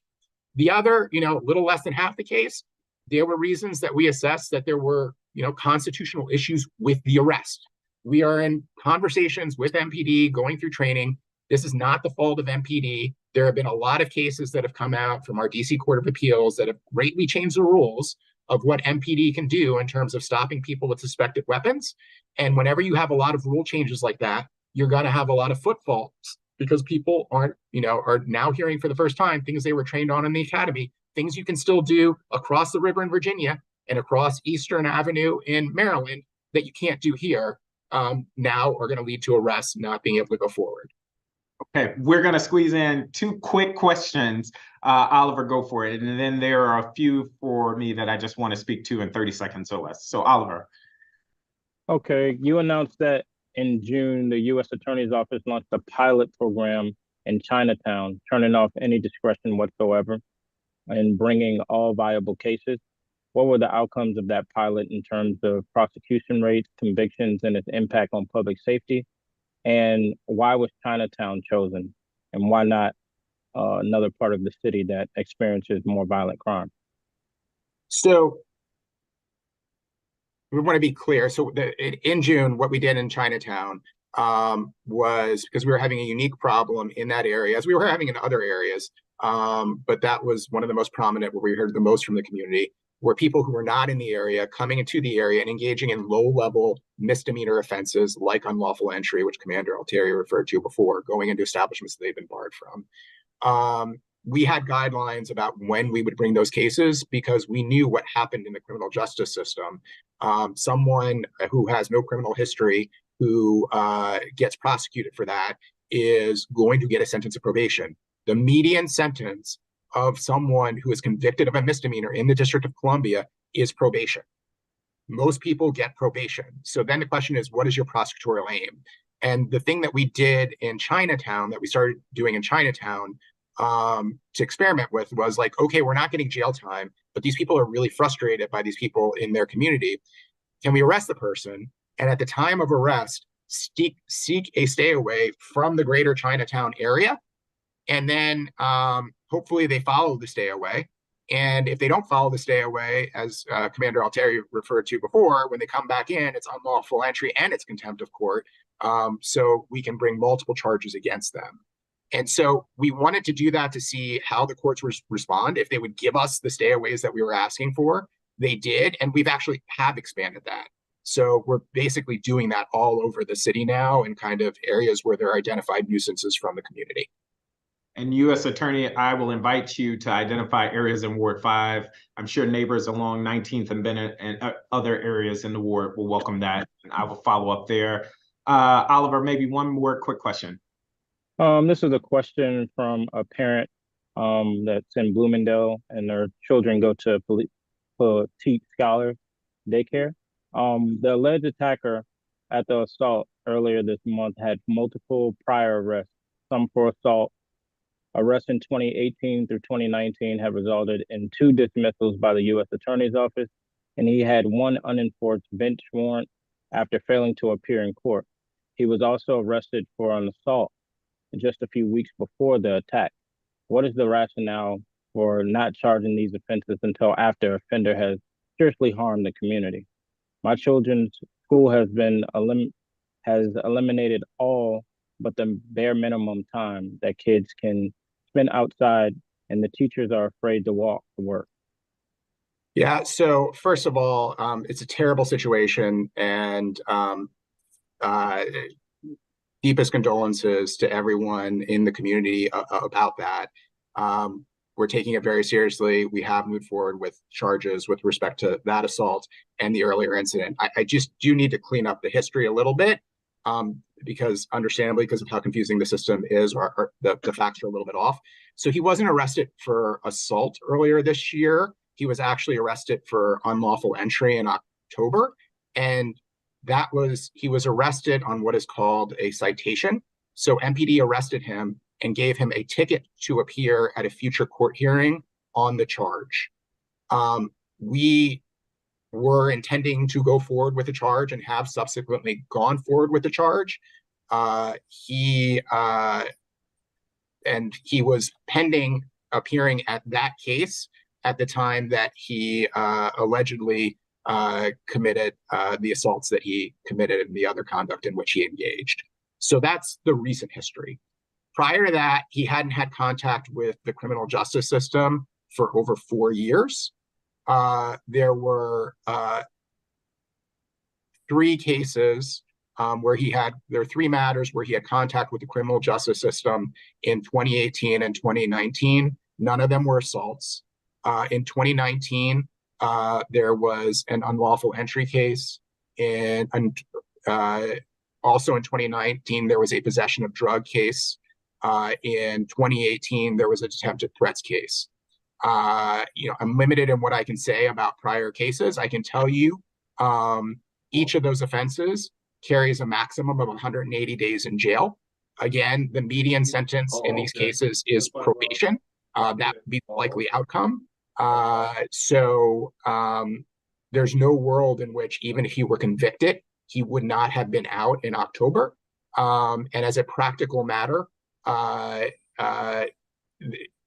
The other, little less than half the case, there were reasons that we assessed that there were, constitutional issues with the arrest. We are in conversations with MPD, going through training. This is not the fault of MPD. There have been a lot of cases that have come out from our DC Court of Appeals that have greatly changed the rules of what MPD can do in terms of stopping people with suspected weapons. And whenever you have a lot of rule changes like that, you're going to have a lot of footfalls, because people are now hearing for the first time things they were trained on in the academy, things you can still do across the river in Virginia and across Eastern Avenue in Maryland that you can't do here, now are going to lead to arrests not being able to go forward. Okay, we're going to squeeze in 2 quick questions. Oliver, go for it. And then there are a few for me that I just want to speak to in 30 seconds or less. So, Oliver. Okay, you announced that in June, the U.S. Attorney's Office launched a pilot program in Chinatown, turning off any discretion whatsoever and bringing all viable cases. What were the outcomes of that pilot in terms of prosecution rates, convictions, and its impact on public safety? And why was Chinatown chosen? And why not another part of the city that experiences more violent crime? So we want to be clear. So in June, what we did in Chinatown was, because we were having a unique problem in that area, as we were having in other areas, but that was one of the most prominent, where we heard the most from the community, were people who were not in the area coming into the area and engaging in low-level misdemeanor offenses like unlawful entry, which Commander Altieri referred to before, going into establishments that they've been barred from. We had guidelines about when we would bring those cases, because we knew what happened in the criminal justice system. Someone who has no criminal history, who gets prosecuted for that, is going to get a sentence of probation. The median sentence of someone who is convicted of a misdemeanor in the District of Columbia is probation. Most people get probation. So then the question is, what is your prosecutorial aim? And the thing that we did in Chinatown, that we started doing in Chinatown to experiment with, was like, okay, we're not getting jail time, but these people are really frustrated by these people in their community. Can we arrest the person? And at the time of arrest, seek a stay away from the greater Chinatown area. And then hopefully they follow the stay away. And if they don't follow the stay away, as Commander Altieri referred to before, when they come back in, it's unlawful entry and it's contempt of court. So we can bring multiple charges against them. And so we wanted to do that to see how the courts respond, if they would give us the stayaways that we were asking for. They did, and we've actually have expanded that. So we're basically doing that all over the city now, in kind of areas where there are identified nuisances from the community. And U.S. Attorney, I will invite you to identify areas in Ward 5. I'm sure neighbors along 19th and Bennett and other areas in the ward will welcome that. And I will follow up there. Oliver, maybe one more quick question. This is a question from a parent that's in Bloomingdale, and their children go to Petite Scholar daycare. The alleged attacker at the assault earlier this month had multiple prior arrests, some for assault. Arrests in 2018 through 2019 have resulted in 2 dismissals by the U.S. Attorney's Office, and he had 1 unenforced bench warrant after failing to appear in court. He was also arrested for an assault just a few weeks before the attack. What is the rationale for not charging these offenses until after offender has seriously harmed the community? My children's school has eliminated all but the bare minimum time that kids can spend outside, and the teachers are afraid to walk to work. Yeah, so first of all, it's a terrible situation, and deepest condolences to everyone in the community about that. We're taking it very seriously. We have moved forward with charges with respect to that assault and the earlier incident. I just do need to clean up the history a little bit, because understandably, because of how confusing the system is, or the facts are a little bit off. So he wasn't arrested for assault earlier this year. He was actually arrested for unlawful entry in October, and he was arrested on what is called a citation. So MPD arrested him and gave him a ticket to appear at a future court hearing on the charge. We were intending to go forward with the charge and have subsequently gone forward with the charge. He was pending appearing at that case at the time that he allegedly committed the assaults that he committed and the other conduct in which he engaged. So that's the recent history. Prior to that, he hadn't had contact with the criminal justice system for over 4 years. There were 3 cases there are 3 matters where he had contact with the criminal justice system in 2018 and 2019. None of them were assaults. In 2019, there was an unlawful entry case, and also in 2019, there was a possession of drug case. In 2018, there was a attempted threats case. I'm limited in what I can say about prior cases. I can tell you each of those offenses carries a maximum of 180 days in jail. Again, the median sentence in these cases is probation. That would be the likely outcome. So there's no world in which, even if he were convicted, he would not have been out in October. And as a practical matter,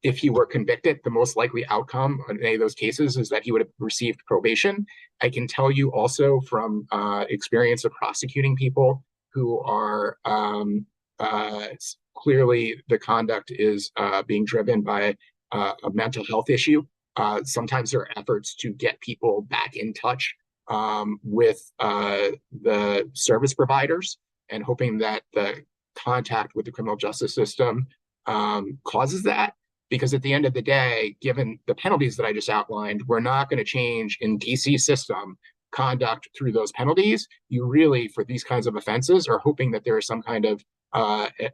if he were convicted, the most likely outcome in any of those cases is that he would have received probation. I can tell you also from experience of prosecuting people who are clearly the conduct is being driven by a mental health issue. Sometimes there are efforts to get people back in touch with the service providers, and hoping that the contact with the criminal justice system causes that. Because at the end of the day, given the penalties that I just outlined, we're not going to change in DC system conduct through those penalties. You really, for these kinds of offenses, are hoping that there is some kind of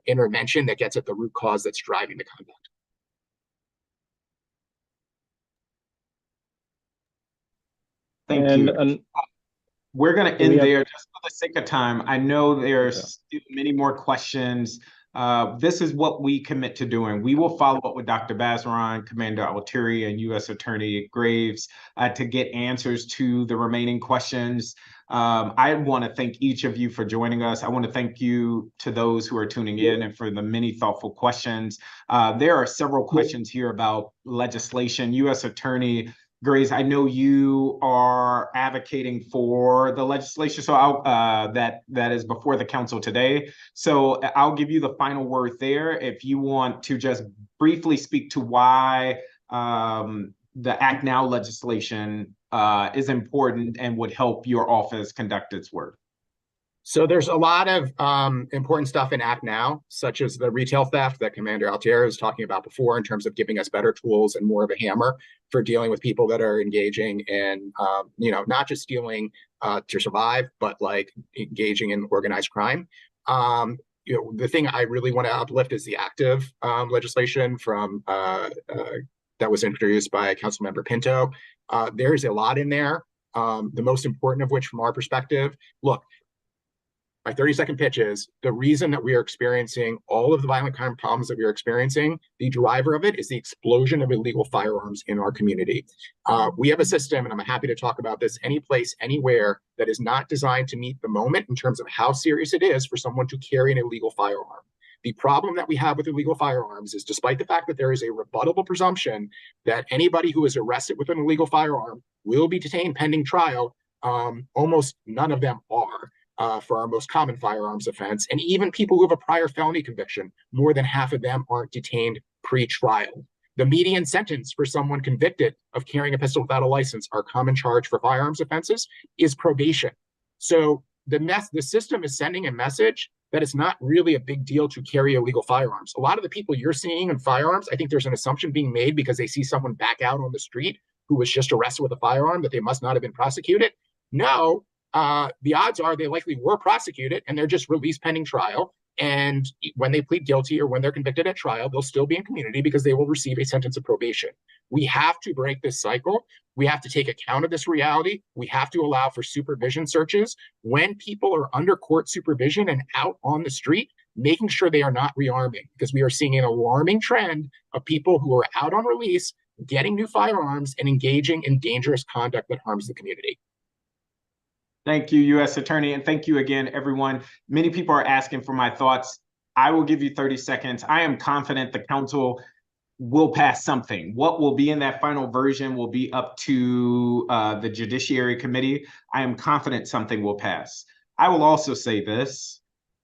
intervention that gets at the root cause that's driving the conduct. Thank you. We're going to end there just for the sake of time. I know there's still many more questions. This is what we commit to doing. We will follow up with Dr. Bazaran, Commander Altieri, and U.S. Attorney Graves to get answers to the remaining questions. I want to thank each of you for joining us. I want to thank you to those who are tuning in and for the many thoughtful questions. There are several questions here about legislation. U.S. Attorney Graves, I know you are advocating for the legislation, so that is before the council today. So I'll give you the final word there. If you want to just briefly speak to why the Act Now legislation is important and would help your office conduct its work. So there's a lot of important stuff in Act Now, such as the retail theft that Commander Altieri was talking about before, in terms of giving us better tools and more of a hammer for dealing with people that are engaging in, not just stealing to survive, but like engaging in organized crime. The thing I really want to uplift is the active legislation from that was introduced by Councilmember Pinto. There's a lot in there The most important of which, from our perspective, look, my 30-second pitch is the reason that we are experiencing all of the violent crime problems that we are experiencing, the driver of it is the explosion of illegal firearms in our community. We have a system, and I'm happy to talk about this, any place, anywhere, that is not designed to meet the moment in terms of how serious it is for someone to carry an illegal firearm. The problem that we have with illegal firearms is, despite the fact that there is a rebuttable presumption that anybody who is arrested with an illegal firearm will be detained pending trial, almost none of them are. For our most common firearms offense. And even people who have a prior felony conviction, more than half of them aren't detained pre-trial. The median sentence for someone convicted of carrying a pistol without a license, our common charge for firearms offenses, is probation. So the system is sending a message that it's not really a big deal to carry illegal firearms. A lot of the people you're seeing in firearms, I think there's an assumption being made because they see someone back out on the street who was just arrested with a firearm that they must not have been prosecuted. No. The odds are they likely were prosecuted and they're just released pending trial. And when they plead guilty or when they're convicted at trial, they'll still be in community because they will receive a sentence of probation. We have to break this cycle. We have to take account of this reality. We have to allow for supervision searches when people are under court supervision and out on the street, making sure they are not rearming, because we are seeing an alarming trend of people who are out on release, getting new firearms and engaging in dangerous conduct that harms the community. Thank you, U.S. Attorney, and thank you again, everyone. Many people are asking for my thoughts. I will give you 30 seconds. I am confident the council will pass something. What will be in that final version will be up to the Judiciary Committee. I am confident something will pass. I will also say this.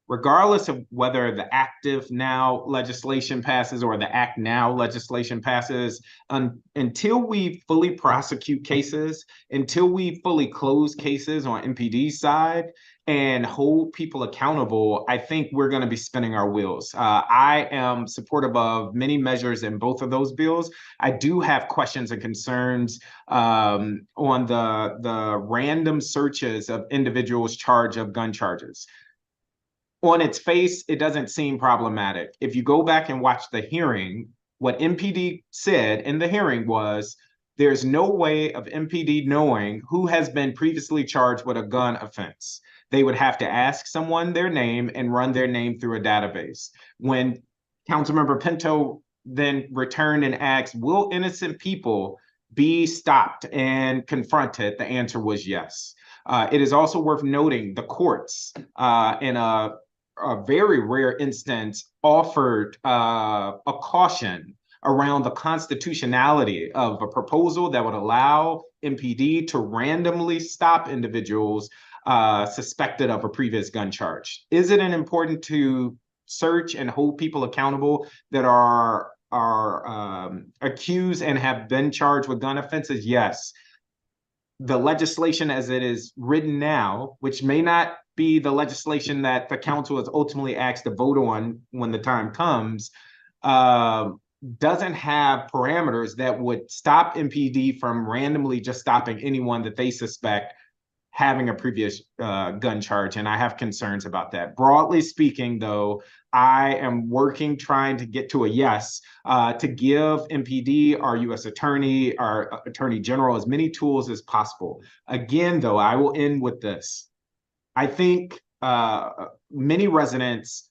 Regardless of whether the active now legislation passes or the act now legislation passes, until we fully prosecute cases, until we fully close cases on MPD's side and hold people accountable, I think we're going to be spinning our wheels. I am supportive of many measures in both of those bills. I do have questions and concerns on the random searches of individuals charged of gun charges. On its face, it doesn't seem problematic. If you go back and watch the hearing, what MPD said in the hearing was, there's no way of MPD knowing who has been previously charged with a gun offense. They would have to ask someone their name and run their name through a database. When Councilmember Pinto then returned and asked, will innocent people be stopped and confronted? The answer was yes. It is also worth noting the courts in a very rare instance offered a caution around the constitutionality of a proposal that would allow MPD to randomly stop individuals suspected of a previous gun charge. Is it important to search and hold people accountable that are accused and have been charged with gun offenses? Yes. The legislation as it is written now, which may not be the legislation that the council is ultimately asked to vote on when the time comes, doesn't have parameters that would stop MPD from randomly just stopping anyone that they suspect having a previous gun charge. And I have concerns about that. Broadly speaking, though, I am working, trying to get to a yes, to give MPD, our U.S. Attorney, our Attorney General, as many tools as possible. Again, though, I will end with this. I think many residents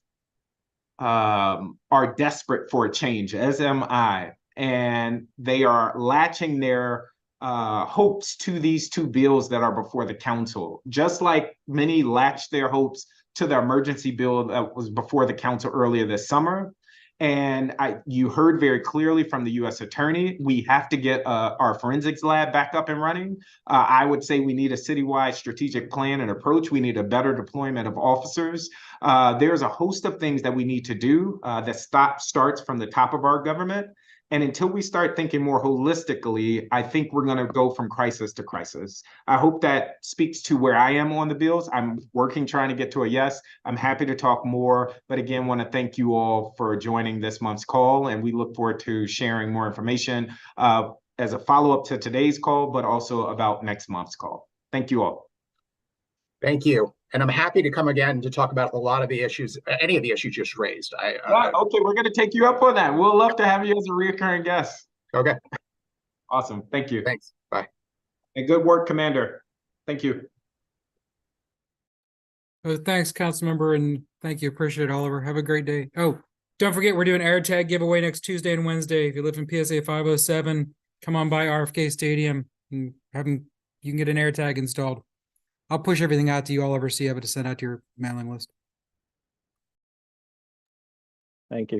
are desperate for a change, as am I, and they are latching their hopes to these two bills that are before the council, just like many latched their hopes to the emergency bill that was before the council earlier this summer. And you heard very clearly from the U.S. Attorney, we have to get our forensics lab back up and running. I would say we need a citywide strategic plan and approach. We need a better deployment of officers. There's a host of things that we need to do that starts from the top of our government. And until we start thinking more holistically, I think we're going to go from crisis to crisis. I hope that speaks to where I am on the bills. I'm working, trying to get to a yes. I'm happy to talk more, but again, want to thank you all for joining this month's call, and we look forward to sharing more information as a follow-up to today's call, but also about next month's call. Thank you all. Thank you. And I'm happy to come again to talk about a lot of the issues, any of the issues just raised. Okay, we're going to take you up on that. We'll love to have you as a recurring guest. Okay. Awesome. Thank you. Thanks. Bye. And good work, Commander. Thank you. Thanks, council member, and thank you. Appreciate it, Oliver. Have a great day. Oh, don't forget, we're doing AirTag giveaway next Tuesday and Wednesday. If you live in PSA 507, come on by RFK Stadium and you can get an AirTag installed. I'll push everything out to you, Oliver, so you have it to send out to your mailing list. Thank you.